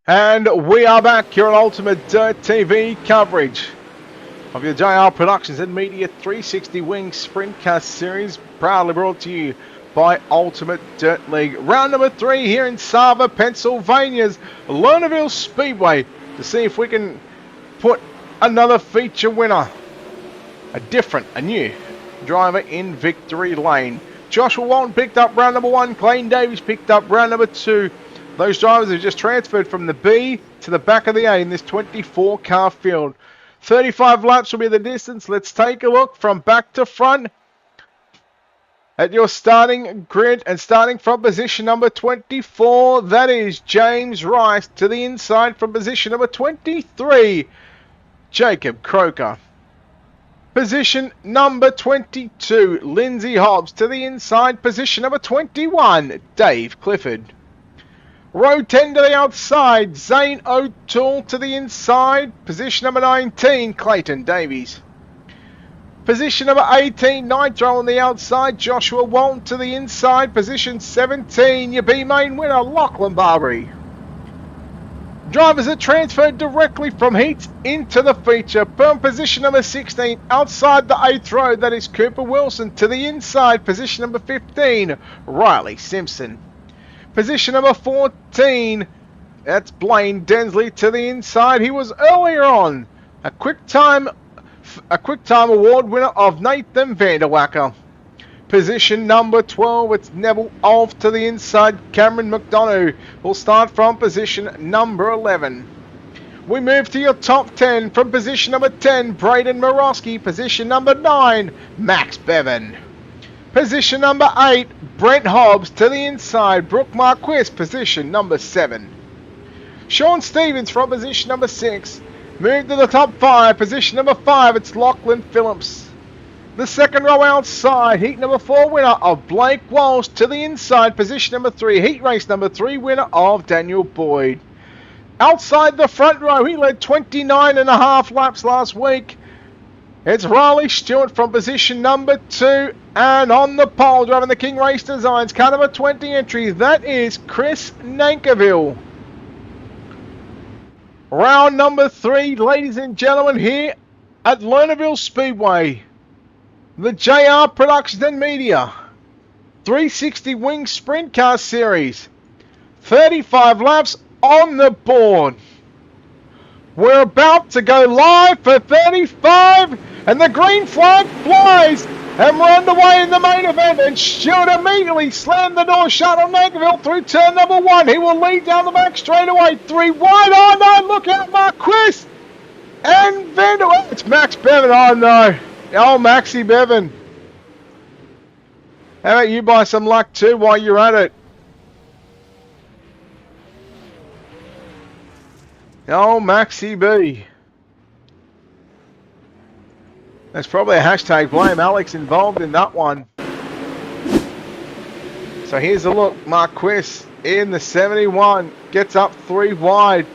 S2: And we are back here on Ultimate Dirt TV coverage of your JR Productions and Media 360 Wing Sprint Car Series, proudly brought to you by Ultimate Dirt League. Round number 3 here in Sava, Pennsylvania's Lernerville Speedway, to see if we can put another feature winner, a new driver in victory lane. Joshua Walton picked up round number 1, Clayton Davies picked up round number 2. Those drivers have just transferred from the B to the back of the A in this 24 car field. 35 laps will be the distance. Let's take a look from back to front at your starting grid, and starting from position number 24, that is James Rice. To the inside from position number 23, Jacob Croker. Position number 22, Lindsay Hobbs to the inside. Position number 21, Dave Clifford. Row 10 to the outside, Zane O'Toole to the inside. Position number 19, Clayton Davies. Position number 18, Nitro on the outside, Joshua Walton to the inside. Position 17, your B main winner, Lachlan Barbary. Drivers are transferred directly from heats into the feature. From position number 16, outside the 8th row, that is Cooper Wilson. To the inside, position number 15, Riley Simpson. Position number 14, that's Blaine Densley to the inside. He was earlier on a quick time award winner of Nathan Vanderwacker. Position number 12, it's Neville Olf to the inside. Cameron McDonough will start from position number 11. We move to your top 10. From position number 10, Braden Morosky. Position number 9, Max Bevan. Position number 8, Brent Hobbs to the inside. Brooke Marquis, position number 7. Sean Stevens from position number 6. Move to the top 5. Position number 5, it's Lachlan Phillips. The second row outside, heat number 4 winner of Blake Walsh to the inside. Position number 3, heat race number 3 winner of Daniel Boyd. Outside the front row, he led 29.5 laps last week. It's Riley Stewart from position number 2. And on the pole, driving the King Race Designs, car number 20 entry, that is Chris Nankerville. Round number 3, ladies and gentlemen, here at Lernerville Speedway. The JR Productions and Media 360 Wing Sprint Car Series. 35 laps on the board. We're about to go live for 35, and the green flag flies, and we're underway in the main event, and Stewart immediately slammed the door shut on Nankerville through turn number 1. He will lead down the back straight away. 3 wide. Oh no, look out, Marquis and Vanderwaal. It's Max Bevan. Oh no. Oh, Maxie Bevan. How about you buy some luck too while you're at it? Oh, Maxie B. There's probably a hashtag blame Alex involved in that one. So here's a look. Marquis in the 71. Gets up 3 wide.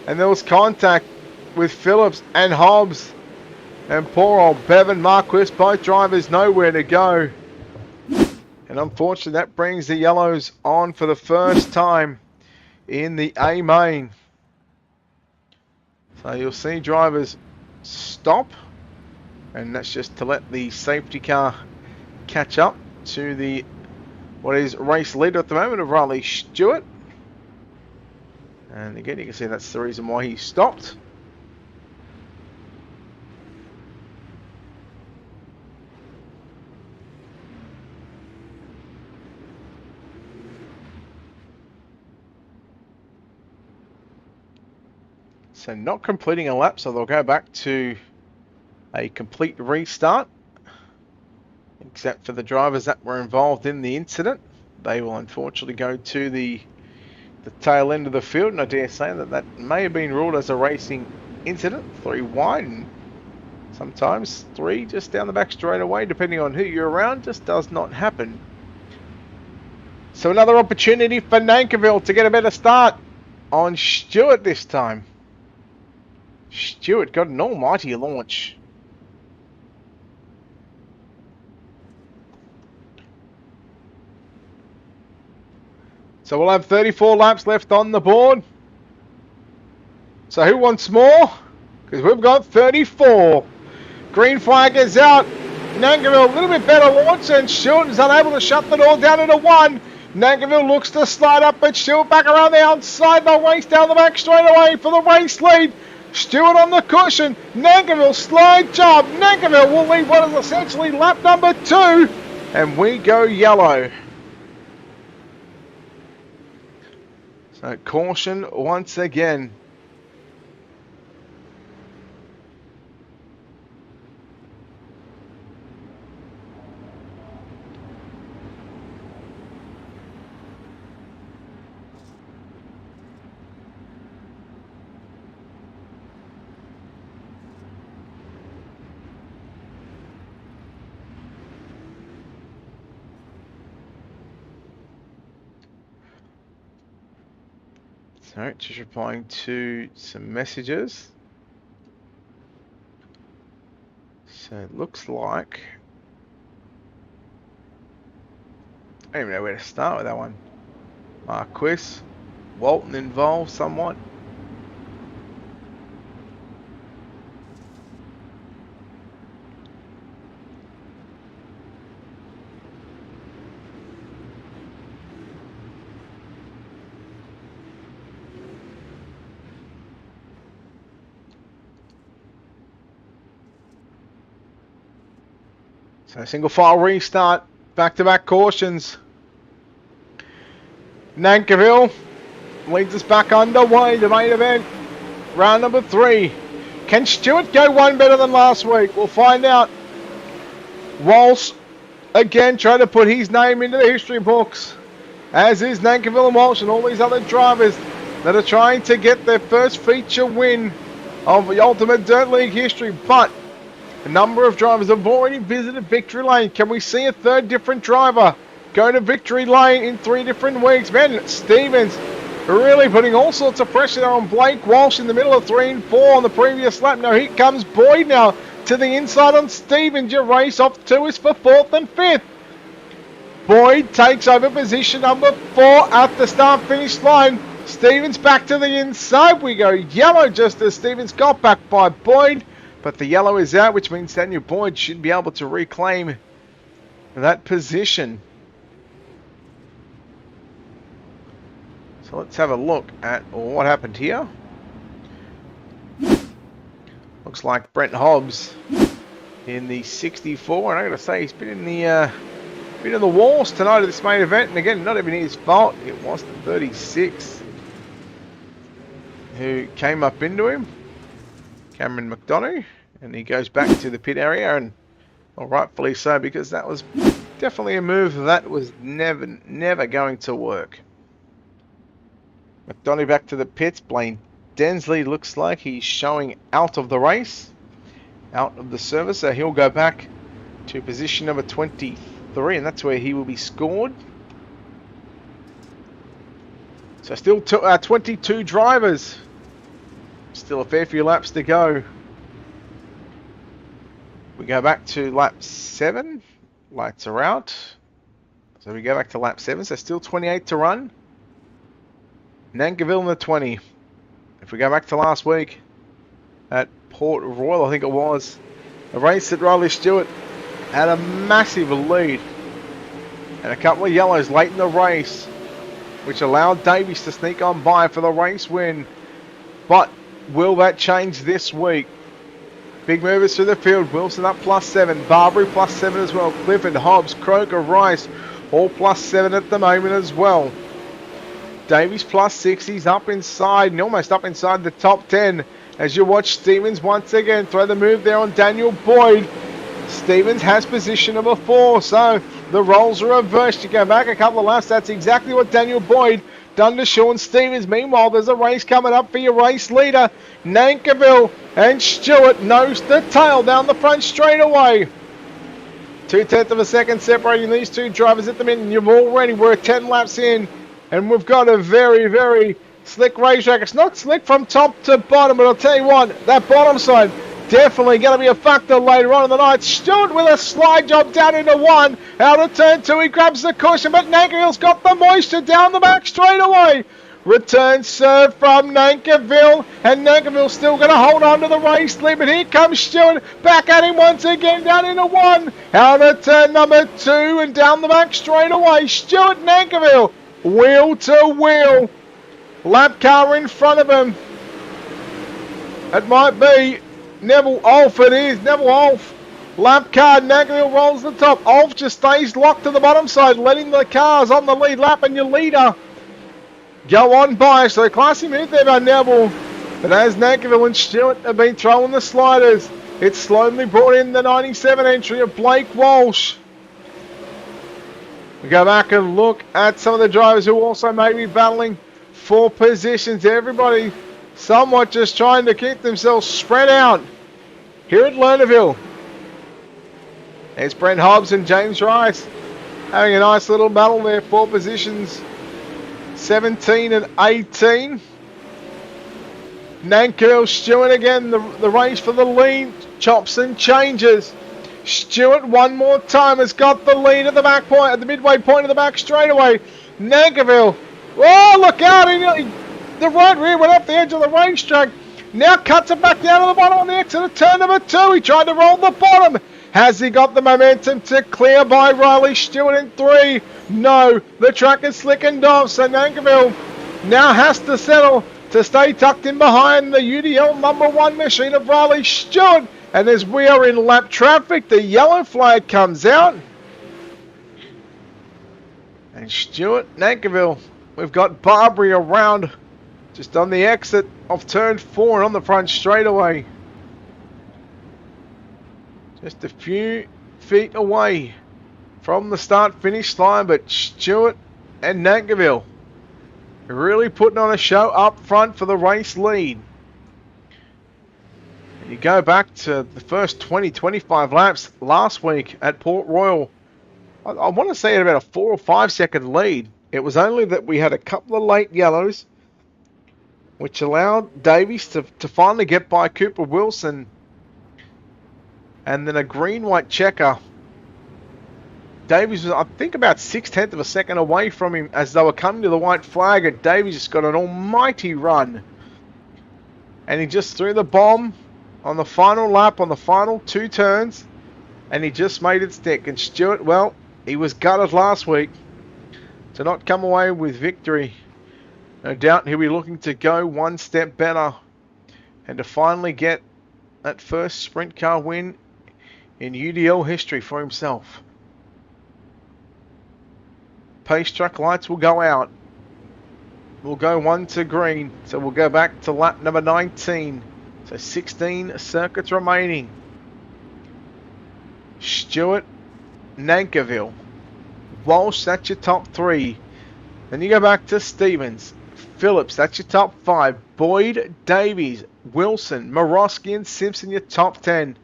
S2: And there was contact with Phillips and Hobbs. And poor old Bevan, Marquis, both drivers nowhere to go. And unfortunately, that brings the yellows on for the first time in the A main. So you'll see drivers stop. And that's just to let the safety car catch up to the what is race leader at the moment of Riley Stewart. And again, you can see that's the reason why he stopped. So not completing a lap, so they'll go back to a complete restart. Except for the drivers that were involved in the incident. They will unfortunately go to the tail end of the field, and I dare say that may have been ruled as a racing incident. 3 wide, and sometimes 3 just down the back straight away, depending on who you're around, just does not happen. So another opportunity for Nankerville to get a better start on Stewart this time. Stewart got an almighty launch. So we'll have 34 laps left on the board. So who wants more? Because we've got 34. Green flag is out. Nankerville a little bit better launch, and Stewart is unable to shut the door down into 1. Nankerville looks to slide up, but Stewart back around the outside. They'll race down the back straight away for the race lead. Stewart on the cushion. Nankerville slide job. Nankerville will lead what is essentially lap number 2. And we go yellow. So caution once again. So, just replying to some messages. So, it looks like... I don't even know where to start with that one. Marquis, Walton involved somewhat. So single file restart, back-to-back cautions. Nankiville leads us back underway, the main event, round number 3. Can Stewart go one better than last week? We'll find out. Walsh again trying to put his name into the history books, as is Nankiville and Walsh and all these other drivers that are trying to get their first feature win of the Ultimate Dirt League history. But a number of drivers have already visited Victory Lane. Can we see a third different driver go to Victory Lane in 3 different weeks? Man, Stevens really putting all sorts of pressure on Blake Walsh in the middle of 3 and 4 on the previous lap. Now here comes Boyd now to the inside on Stevens. Your race off 2 is for 4th and 5th. Boyd takes over position number 4 at the start-finish line. Stevens back to the inside. We go yellow just as Stevens got back by Boyd. But the yellow is out, which means Daniel Boyd should be able to reclaim that position. So let's have a look at what happened here. Looks like Brent Hobbs in the 64, and I gotta say he's been in the walls tonight at this main event. And again, not even his fault. It was the 36 who came up into him. Cameron McDonough, and he goes back to the pit area, and well, rightfully so, because that was definitely a move that was never going to work. McDonough back to the pits. Blaine Densley looks like he's showing out of the race, out of the service, so he'll go back to position number 23, and that's where he will be scored. So still 22 drivers. Still a fair few laps to go. We go back to lap 7. Lights are out. So we go back to lap 7. So still 28 to run. Nankiville in the 20. If we go back to last week at Port Royal, I think it was, a race that Riley Stewart had a massive lead. And a couple of yellows late in the race, which allowed Davies to sneak on by for the race win. But will that change this week? Big movers through the field. Wilson up +7. Barbary +7 as well. Clifford, Hobbs, Croker, Rice, all +7 at the moment as well. Davies +6. He's up inside and almost up inside the top 10 as you watch Stevens once again throw the move there on Daniel Boyd. Stevens has position number 4, so the roles are reversed. You go back a couple of laps. That's exactly what Daniel Boyd done to Sean Stevens. Meanwhile, there's a race coming up for your race leader. Nankiville and Stewart nose to tail down the front straightaway. 2/10 of a second separating these two drivers at the minute. And we're 10 laps in, and we've got a very, very slick racetrack. It's not slick from top to bottom, but I'll tell you what, that bottom side definitely going to be a factor later on in the night. Stewart with a slide job down into 1. Out of turn 2, he grabs the cushion, but Nankiville's got the moisture down the back straight away. Return serve from Nankiville, and Nankiville's still going to hold on to the race lead. But here comes Stewart back at him once again, down into 1. Out of turn number 2, and down the back straight away. Stewart, Nankiville, wheel to wheel. Lap car in front of him. It might be Neville Olf. It is Neville Olf. Lap car, Nankiville rolls the top. Olf just stays locked to the bottom side, letting the cars on the lead lap and your leader go on by. So classy move there by Neville. But as Nankiville and Stewart have been throwing the sliders, it's slowly brought in the 97 entry of Blake Walsh. We go back and look at some of the drivers who also may be battling for positions. Everybody somewhat just trying to keep themselves spread out here at Lernerville. There's Brent Hobbs and James Rice having a nice little battle there for positions 17 and 18. Nankiville, Stewart again, the race for the lead. Chops and changes. Stewart one more time has got the lead at the back point, at the midway point of the back straightaway. Nankiville, oh look out, the right rear went off the edge of the racetrack. Now cuts it back down to the bottom on the exit of turn number 2. He tried to roll the bottom. Has he got the momentum to clear by Riley Stewart in 3? No, the track is slickened off, so Nankiville now has to settle to stay tucked in behind the UDL number 1 machine of Riley Stewart. And as we are in lap traffic, the yellow flag comes out. And Stewart, Nankiville, we've got Barbary around just on the exit of turn 4 and on the front straightaway. Just a few feet away from the start-finish line, but Stewart and Nankiville really putting on a show up front for the race lead. And you go back to the first 20-25 laps last week at Port Royal. I want to say at about a 4 or 5 second lead. It was only that we had a couple of late yellows, which allowed Davies to finally get by Cooper Wilson. And then a green-white checker. Davies was, I think, about 6/10 of a second away from him as they were coming to the white flag, and Davies just got an almighty run. And he just threw the bomb on the final lap, on the final 2 turns, and he just made it stick. And Stewart, well, he was gutted last week to not come away with victory. No doubt he'll be looking to go one step better and to finally get that first sprint car win in UDL history for himself. Pace truck lights will go out. We'll go 1 to green, so we'll go back to lap number 19. So 16 circuits remaining. Stewart, Nankiville, Walsh, that's your top 3. Then you go back to Stevens, Phillips, that's your top 5. Boyd, Davies, Wilson, Morosky and Simpson, your top 10.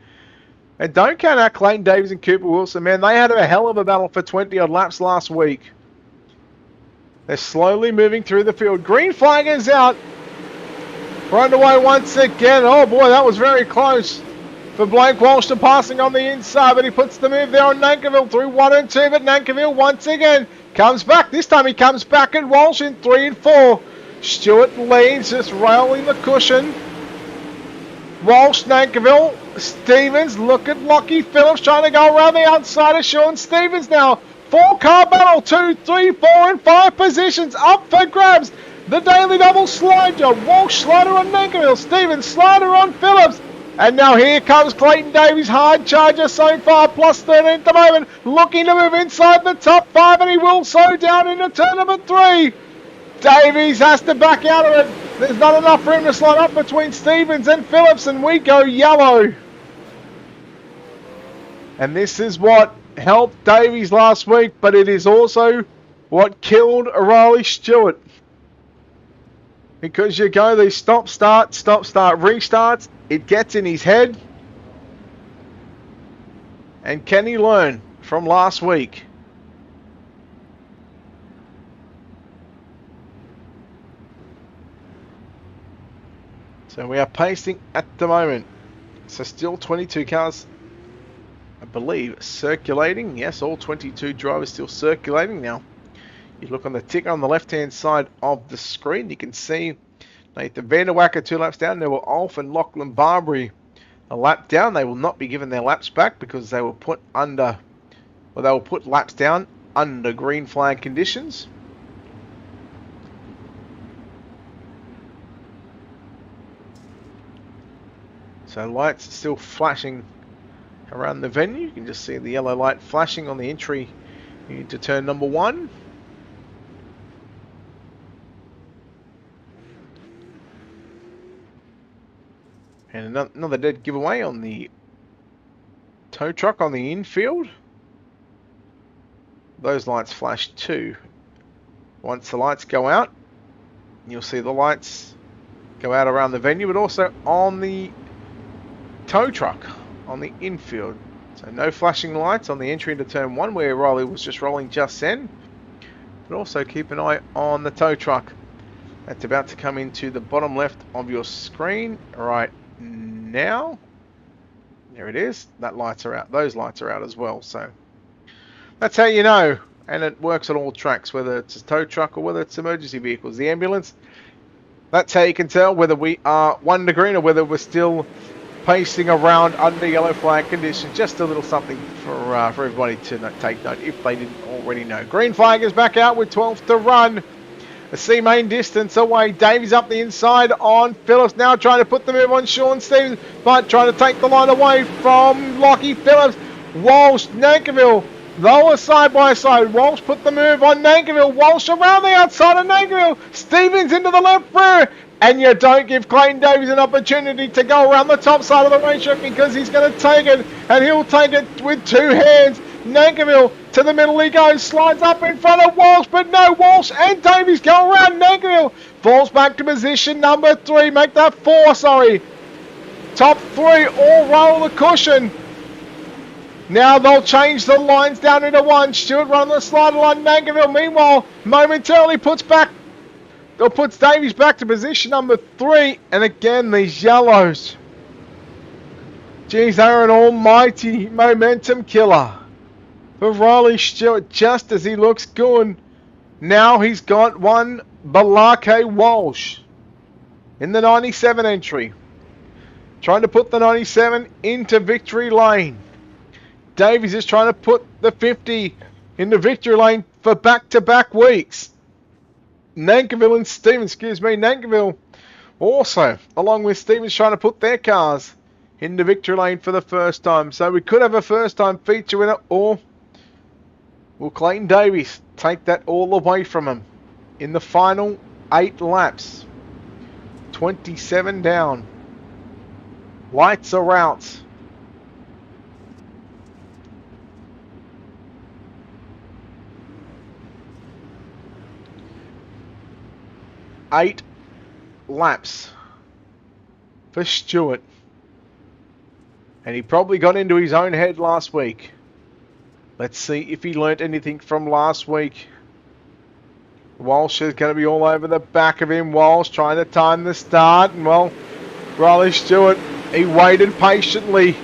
S2: And don't count out Clayton Davies and Cooper Wilson, man. They had a hell of a battle for 20 odd laps last week. They're slowly moving through the field. Green flag is out. We're underway once again. Oh boy, that was very close for Blake Walsh passing on the inside, but he puts the move there on Nankiville through 1 and 2, but Nankiville once again comes back. This time he comes back at Walsh in 3 and 4. Stewart leads, just railing the cushion. Walsh, Nankiville, Stevens, look at Lockie Phillips trying to go around the outside of Sean Stevens now. 4-car battle, 2, 3, 4 and 5 positions up for grabs. The daily double slide job. Walsh, Slider on Nankiville, Stevens, Slider on Phillips. And now here comes Clayton Davies, hard charger so far, plus 13 at the moment, looking to move inside the top 5, and he will slow down into turn number 3. Davies has to back out of it. There's not enough room to slide up between Stevens and Phillips, and we go yellow. And this is what helped Davies last week, but it is also what killed Riley Stewart. Because you go these stop, start, restarts, it gets in his head. And can he learn from last week? So we are pacing at the moment. So still 22 cars, I believe, circulating. Yes, all 22 drivers still circulating now. You look on the ticker on the left-hand side of the screen, you can see Nathan Vanderwacker 2 laps down. There were Alf and Lachlan Barbary a lap down. They will not be given their laps back because they were put under, well, they will put laps down under green flag conditions. So lights are still flashing around the venue. You can just see the yellow light flashing on the entry into turn number 1. And another dead giveaway on the tow truck on the infield. Those lights flash too. Once the lights go out, you'll see the lights go out around the venue, but also on the tow truck on the infield. So no flashing lights on the entry into turn 1 where Riley was just rolling just then. But also keep an eye on the tow truck. That's about to come into the bottom left of your screen right now. There it is. That lights are out. Those lights are out as well. So that's how you know. And it works on all tracks, whether it's a tow truck or whether it's emergency vehicles. The ambulance, that's how you can tell whether we are 1 to green or whether we're still pacing around under yellow flag conditions. Just a little something for everybody to take note if they didn't already know. Green flag is back out with 12 to run. The C main distance away. Davies up the inside on Phillips. Now trying to put the move on Sean Stevens, but trying to take the line away from Lockie Phillips. Walsh, Nankerville, lower side by side. Walsh put the move on Nankerville. Walsh around the outside of Nankerville. Stevens into the left rear. And you don't give Clayton Davies an opportunity to go around the top side of the racetrack because he's going to take it. And he'll take it with 2 hands. Nankerville to the middle he goes, slides up in front of Walsh, but no, Walsh and Davies go around Nankerville. Falls back to position number 3, make that 4, sorry. Top 3 all roll the cushion. Now they'll change the lines down into 1. Stewart running the slider line, Nankerville meanwhile momentarily puts Davies back to position number 3. And again, these yellows. Geez, they're an almighty momentum killer. For Riley Stewart, just as he looks good. Now he's got one Balake Walsh in the 97 entry. Trying to put the 97 into victory lane. Davies is trying to put the 50 into victory lane for back-to-back weeks. Nankerville also, along with Stevens, trying to put their cars into victory lane for the first time. So we could have a first-time feature winner, or will Clayton Davies take that all away from him in the final 8 laps? 27 down. Lights are out. Eight laps for Stewart. And he probably got into his own head last week. Let's see if he learnt anything from last week. Walsh is going to be all over the back of him. Walsh trying to time the start. And well, Riley Stewart, he waited patiently.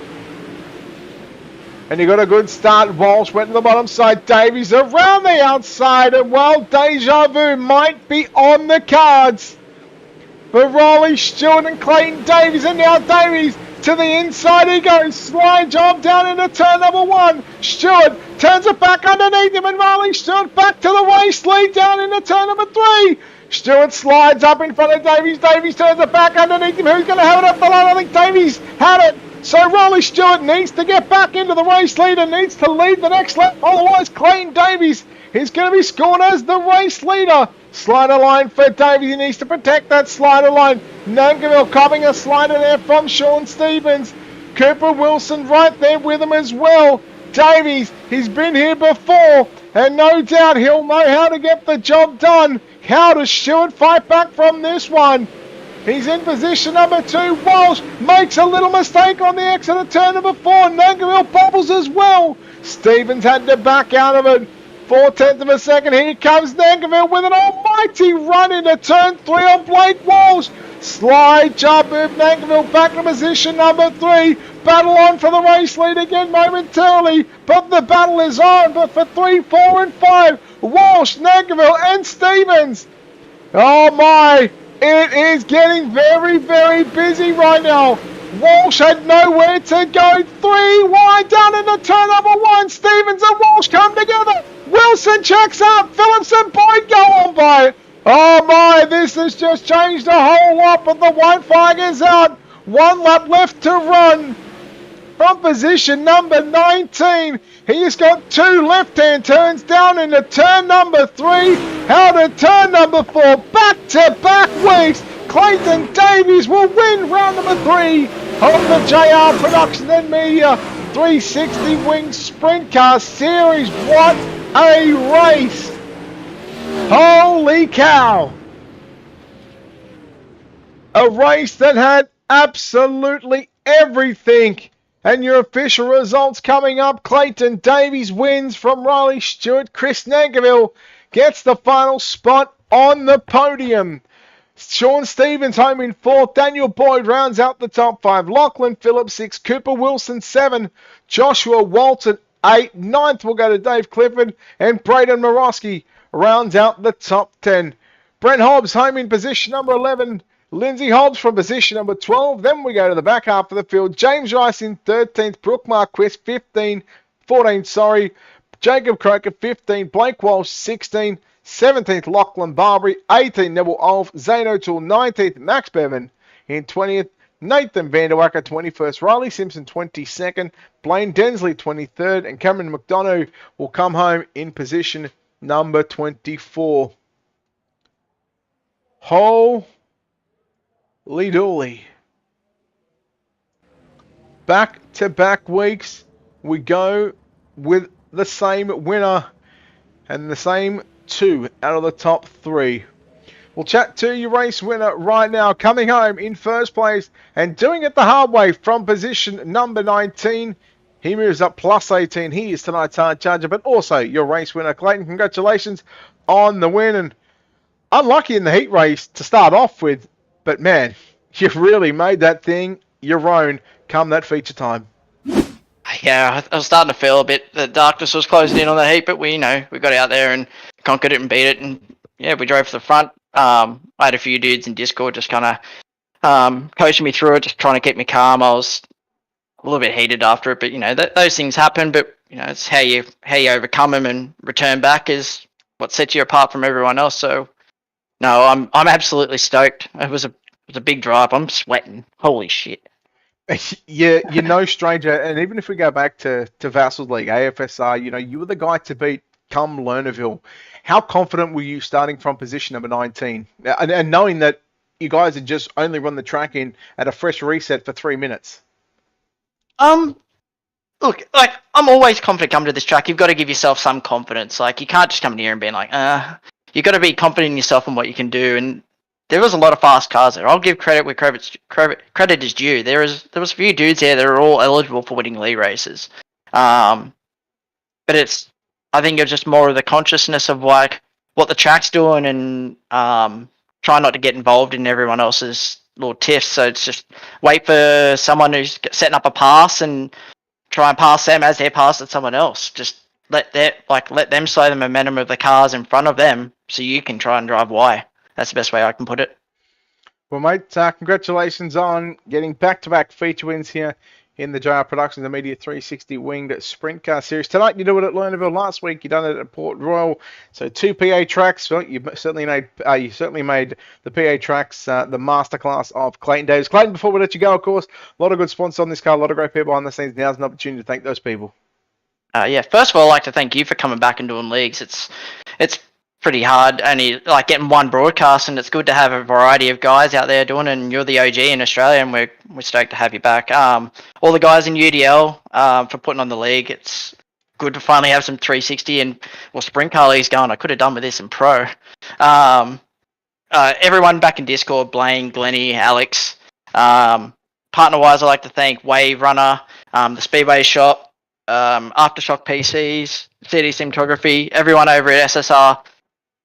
S2: And he got a good start. Walsh went to the bottom side. Davies around the outside. And well, deja vu might be on the cards for Riley Stewart and Clayton Davies. And now Davies to the inside he goes. Slide job down into turn number 1. Stewart turns it back underneath him. And Riley Stewart back to the race lead down into turn number 3. Stewart slides up in front of Davies. Davies turns it back underneath him. Who's going to have it up the line? I think Davies had it. So Riley Stewart needs to get back into the race lead and needs to lead the next lap. Otherwise, Clayton Davies is going to be scored as the race leader. Slider line for Davies. He needs to protect that slider line. Nankerville copying a slider there from Sean Stevens. Cooper Wilson right there with him as well. Davies, he's been here before, and no doubt he'll know how to get the job done. How does Stewart fight back from this one? He's in position number 2. Walsh makes a little mistake on the exit of turn number 4. Nankerville bobbles as well. Stevens had to back out of it. 4/10 of a second. Here comes Nankerville with an almighty run into turn 3 on Blake Walsh. Slide job move Nankerville back to position number 3. Battle on for the race lead again momentarily. But the battle is on. But for 3, 4 and 5. Walsh, Nankerville and Stevens. Oh my. It is getting very, very busy right now. Walsh had nowhere to go. 3 wide down into turn number 1. Stevens and Walsh come together. Wilson checks up. Phillips and Boyd go on by. Oh my, this has just changed a whole lot, but the white flag is out. 1 lap left to run. From position number 19, he's got 2 left-hand turns down into turn number 3, out of turn number 4, back-to-back weeks. Clayton Davies will win round number 3 of the JR Productions and Media 360 Wing Sprint Car Series. What a race! Holy cow! A race that had absolutely everything. And your official results coming up. Clayton Davies wins from Riley Stewart. Chris Nankerville gets the final spot on the podium. Sean Stevens home in 4th. Daniel Boyd rounds out the top 5. Lachlan Phillips 6. Cooper Wilson 7. Joshua Walton 8. 9th will go to Dave Clifford. And Braden Morosky rounds out the top 10. Brent Hobbs home in position number 11. Lindsay Hobbs from position number 12. Then we go to the back half of the field. James Rice in 13th. Brooke Marquis 14, sorry. Jacob Croker 15. Blake Walsh 16. 17th, Lachlan Barbary. 18th, Neville Olf. Zane O'Toole 19th. Max Bevan in 20th. Nathan Vanderwacker 21st. Riley Simpson 22nd. Blaine Densley 23rd. And Cameron McDonough will come home in position number 24. Holy dooly. Back-to-back weeks, we go with the same winner and the same 2 out of the top 3. We'll chat to your race winner right now, coming home in first place and doing it the hard way from position number 19. He moves up plus 18. He is tonight's hard charger, but also your race winner, Clayton. Congratulations on the win. And unlucky in the heat race to start off with, but man, you've really made that thing your own come that feature time.
S3: Yeah, I was starting to feel a bit the darkness was closing in on the heat, but we got out there and conquered it and beat it, and yeah, we drove for the front. I had a few dudes in Discord just kind of coaching me through it, just trying to keep me calm. I was a little bit heated after it, but those things happen. But it's how you overcome them and return back is what sets you apart from everyone else. So no, I'm absolutely stoked. It was a big drive. I'm sweating. Holy shit.
S2: Yeah, you're no stranger, and even if we go back to Vassal League, AFSR, you were the guy to beat come Lernerville. How confident were you starting from position number 19? And knowing that you guys had just only run the track in at a fresh reset for 3 minutes?
S3: Look, I'm always confident coming to this track. You've got to give yourself some confidence. You can't just come in here and be like, you've got to be confident in yourself and what you can do, and there was a lot of fast cars there. I'll give credit where credit is due. There was a few dudes there that are all eligible for winning league races. But I think it's just more of the consciousness of what the track's doing and try not to get involved in everyone else's little tiffs. So it's just wait for someone who's setting up a pass and try and pass them as they're passing someone else. Just let them slow the momentum of the cars in front of them so you can try and drive wide. That's the best way I can put it.
S2: Well, mate, congratulations on getting back-to-back feature wins here in the JR Productions the Media 360 Winged Sprint Car Series. Tonight, you did it at Lernerville. Last week, you done it at Port Royal. So 2 PA tracks. Well, you certainly made the PA tracks the masterclass of Clayton Davis. Clayton, before we let you go, of course, a lot of good sponsors on this car, a lot of great people behind the scenes. Now's an opportunity to thank those people.
S3: Yeah, first of all, I'd like to thank you for coming back and doing leagues. It's pretty hard only getting one broadcast, and it's good to have a variety of guys out there doing it, and you're the OG in Australia, and we're stoked to have you back. All the guys in UDL for putting on the league. It's good to finally have some 360 and sprint car leagues going. I could have done with this in pro. Everyone back in Discord, Blaine, Glennie, Alex. Partner wise, I'd like to thank Wave Runner, the Speedway Shop, Aftershock PCs, CD Cinematography, everyone over at SSR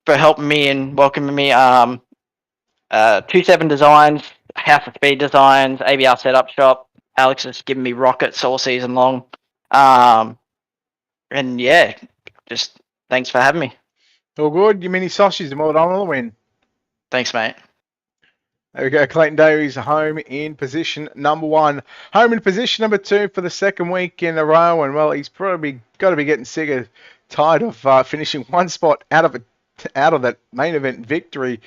S3: for helping me and welcoming me. 27 Designs, House of Speed Designs, ABR Setup Shop. Alex has given me rockets all season long. And yeah, just thanks for having me.
S2: All good. You mini sausages and well done on the win.
S3: Thanks, mate.
S2: There we go. Clayton Davies home in position number 1. Home in position number 2 for the second week in a row. And well, he's probably got to be getting tired of finishing one spot out of that main event victory.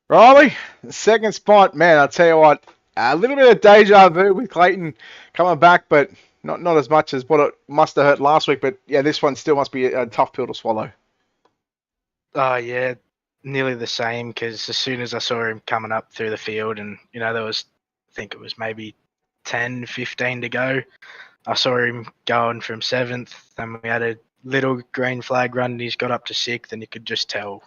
S2: Riley, the second spot, man, I'll tell you what, a little bit of deja vu with Clayton coming back, but not as much as what it must have hurt last week. But yeah, this one still must be a tough pill to swallow.
S4: Oh, yeah, nearly the same, because as soon as I saw him coming up through the field and, there was, I think it was maybe 10, 15 to go, I saw him going from 7th, and we had a little green flag run, and he's got up to 6th, and you could just tell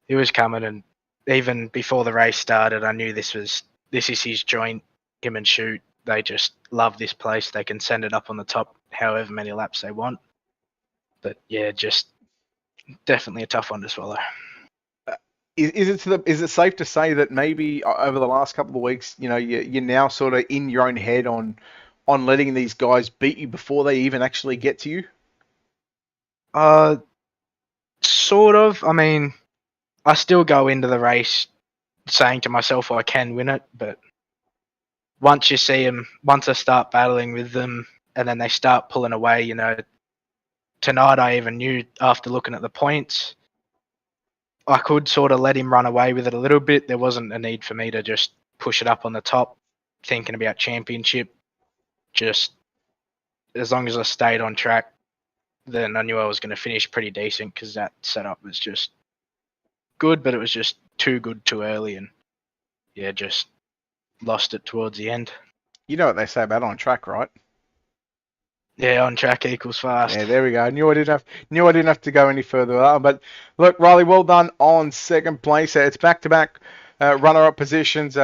S4: he was coming. And even before the race started, I knew this is his joint, him and Shoot. They just love this place. They can send it up on the top however many laps they want. But yeah, just definitely a tough one to swallow.
S2: Is it safe to say that maybe over the last couple of weeks, you're now sort of in your own head on letting these guys beat you before they even actually get to you?
S4: Uh, sort of. I mean, I still go into the race saying to myself I can win it, but once you see them, once I start battling with them, and then they start pulling away, tonight I even knew after looking at the points, I could sort of let him run away with it a little bit. There wasn't a need for me to just push it up on the top, thinking about championship. Just as long as I stayed on track, then I knew I was going to finish pretty decent because that setup was just good, but it was just too good too early, and yeah, just lost it towards the end.
S2: You know what they say about on track, right?
S4: Yeah, on track equals fast.
S2: Yeah, there we go. Knew I didn't have to go any further. But look, Riley, well done on second place. It's back-to-back runner-up positions.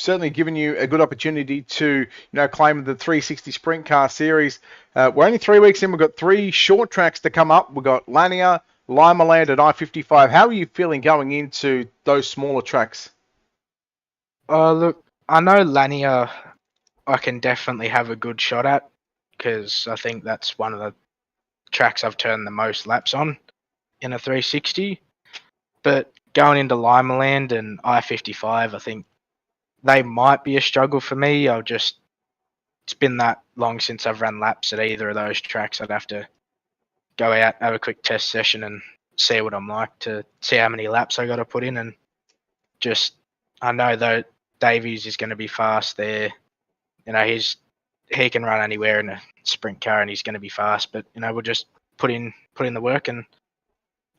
S2: Certainly giving you a good opportunity to claim the 360 Sprint Car Series. We're only 3 weeks in. We've got 3 short tracks to come up. We've got Lanier, Limaland, and I-55. How are you feeling going into those smaller tracks?
S4: Look, I know Lanier I can definitely have a good shot at because I think that's one of the tracks I've turned the most laps on in a 360. But going into Limaland and I-55, I think they might be a struggle for me. It's been that long since I've run laps at either of those tracks. I'd have to go out, have a quick test session and see what I'm like to see how many laps I got to put in. And just, I know though Davies is going to be fast there. He can run anywhere in a sprint car and he's going to be fast. But we'll just put in the work and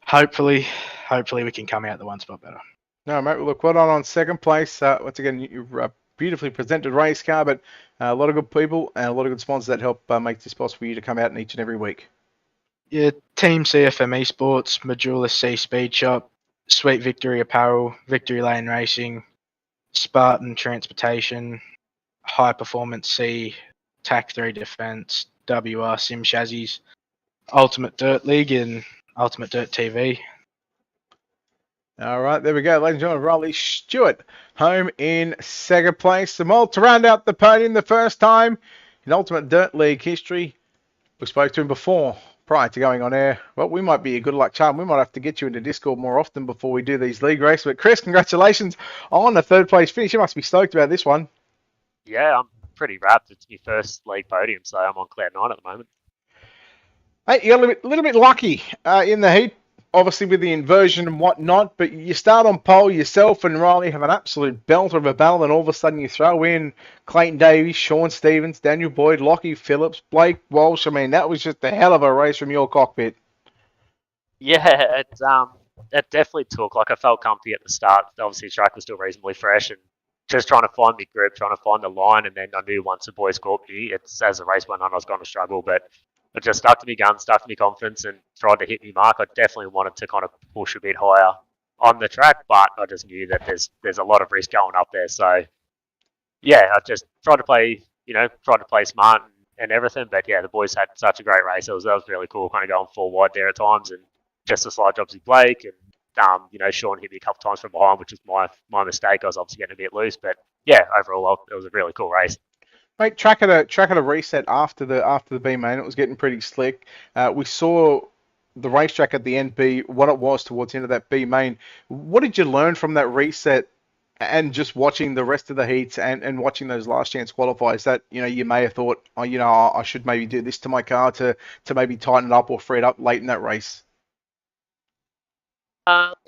S4: hopefully we can come out the one spot better.
S2: No, mate. Well, look, well done on second place. Once again, you're a beautifully presented race car, but a lot of good people and a lot of good sponsors that help make this possible for you to come out in each and every week.
S4: Yeah, Team CFM Esports, Majula C Speed Shop, Sweet Victory Apparel, Victory Lane Racing, Spartan Transportation, High Performance C, TAC 3 Defense, WR Sim Chassis, Ultimate Dirt League, and Ultimate Dirt TV.
S2: All right, there we go, ladies and gentlemen. Riley Stewart home in second place. And well, to round out the podium the first time in Ultimate Dirt League history, we spoke to him before, prior to going on air. Well, we might be a good luck charm. We might have to get you into Discord more often before we do these league races. But Chris, congratulations on the third place finish. You must be stoked about this one.
S5: Yeah, I'm pretty rapt. It's my first league podium, so I'm on cloud 9 at the moment.
S2: Hey, you got a little bit lucky in the heat, obviously with the inversion and whatnot, but you start on pole, yourself and Riley have an absolute belter of a battle, and all of a sudden you throw in Clayton Davies, Sean Stevens, Daniel Boyd, Lockie Phillips, Blake Walsh. I mean, that was just a hell of a race from your cockpit.
S5: Yeah, it definitely took. Like, I felt comfy at the start. Obviously, the track was still reasonably fresh, and just trying to find my grip, trying to find the line, and then I knew once the boys caught me, as the race went on, I was going to struggle, but I just stuck to my gun, stuck to my confidence, and tried to hit my mark. I definitely wanted to kind of push a bit higher on the track, but I just knew that there's a lot of risk going up there. So yeah, I just tried to play smart and everything. But yeah, the boys had such a great race. That was really cool, kind of going 4 wide there at times, and just a slight jobs with Blake, and Sean hit me a couple times from behind, which was my mistake. I was obviously getting a bit loose, but yeah, overall it was a really cool race.
S2: Mate, track had a reset after the B main. It was getting pretty slick. We saw the racetrack at the end be what it was towards the end of that B main. What did you learn from that reset and just watching the rest of the heats and watching those last chance qualifiers that you may have thought, I should maybe do this to my car to maybe tighten it up or free it up late in that race?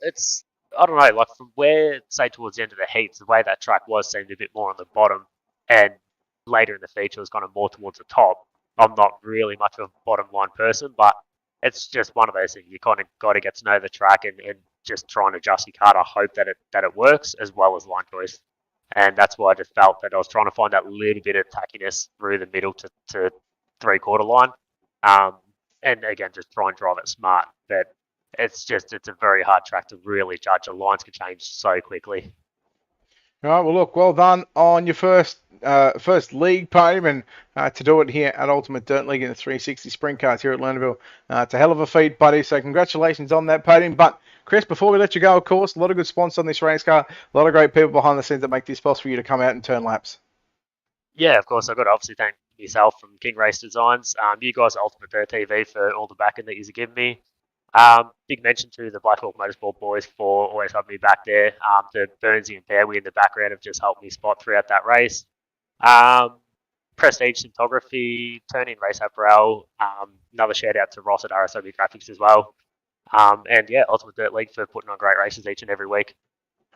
S5: It's, I don't know, like from where, say, towards the end of the heats, the way that track seemed a bit more on the bottom, and later in the feature was kind of more towards the top. I'm not really much of a bottom line person, but it's just one of those things. You kind of got to get to know the track and just try and adjust your car to hope that it works, as well as line choice. And that's why I just felt that I was trying to find that little bit of tackiness through the middle to 3/4 line. And again, just try and drive it smart. But it's a very hard track to really judge. The lines can change so quickly.
S2: All right, well, look, well done on your first league podium, and to do it here at Ultimate Dirt League in the 360 Sprint Cars here at Lernerville. It's a hell of a feat, buddy, so congratulations on that podium. But, Chris, before we let you go, of course, a lot of good sponsors on this race car, a lot of great people behind the scenes that make this possible for you to come out and turn laps.
S5: Yeah, of course. I've got to obviously thank yourself from King Race Designs. You guys at Ultimate Dirt TV for all the backing that you've given me. Big mention to the Black Hawk Motorsport boys for always having me back there. To Burnsy and Fairway in the background have just helped me spot throughout that race. Prestige Photography, Turn In Race Apparel. Another shout out to Ross at RSW Graphics as well. And yeah, Ultimate Dirt League for putting on great races each and every week.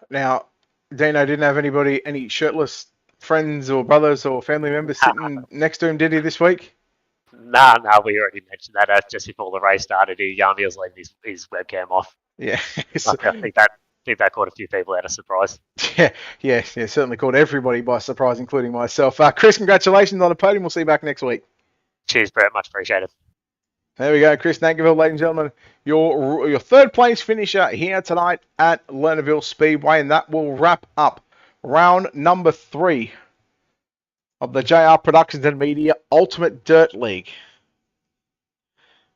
S2: Now, Dino didn't have any shirtless friends or brothers or family members sitting next to him, did he, this week?
S5: No, we already mentioned that just before the race started. He was leaving his webcam off.
S2: Yeah.
S5: I think that caught a few people out of surprise.
S2: Yeah, certainly caught everybody by surprise, including myself. Chris, congratulations on the podium. We'll see you back next week.
S5: Cheers, Brett. Much appreciated.
S2: There we go, Chris Nankivell, ladies and gentlemen. Your third place finisher here tonight at Lernerville Speedway, and that will wrap up round number 3 of the JR Productions and Media Ultimate Dirt League.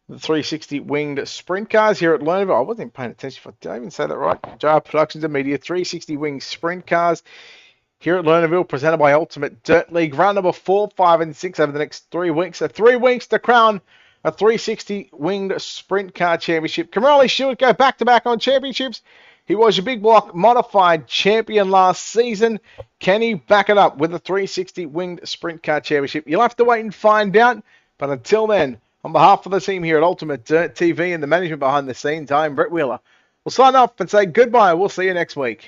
S2: The 360 winged sprint cars here at Lernerville. I wasn't even paying attention. Did I even say that right? JR Productions and Media 360 winged sprint cars here at Lernerville, presented by Ultimate Dirt League. Round number 4, 5, and 6 over the next 3 weeks. 3 weeks to crown a 360 winged sprint car championship. Camarelli Stewart go back-to-back on championships. He was your big block modified champion last season. Can he back it up with the 360 winged sprint car championship? You'll have to wait and find out. But until then, on behalf of the team here at Ultimate Dirt TV and the management behind the scenes, I'm Brett Wheeler. We'll sign off and say goodbye. We'll see you next week.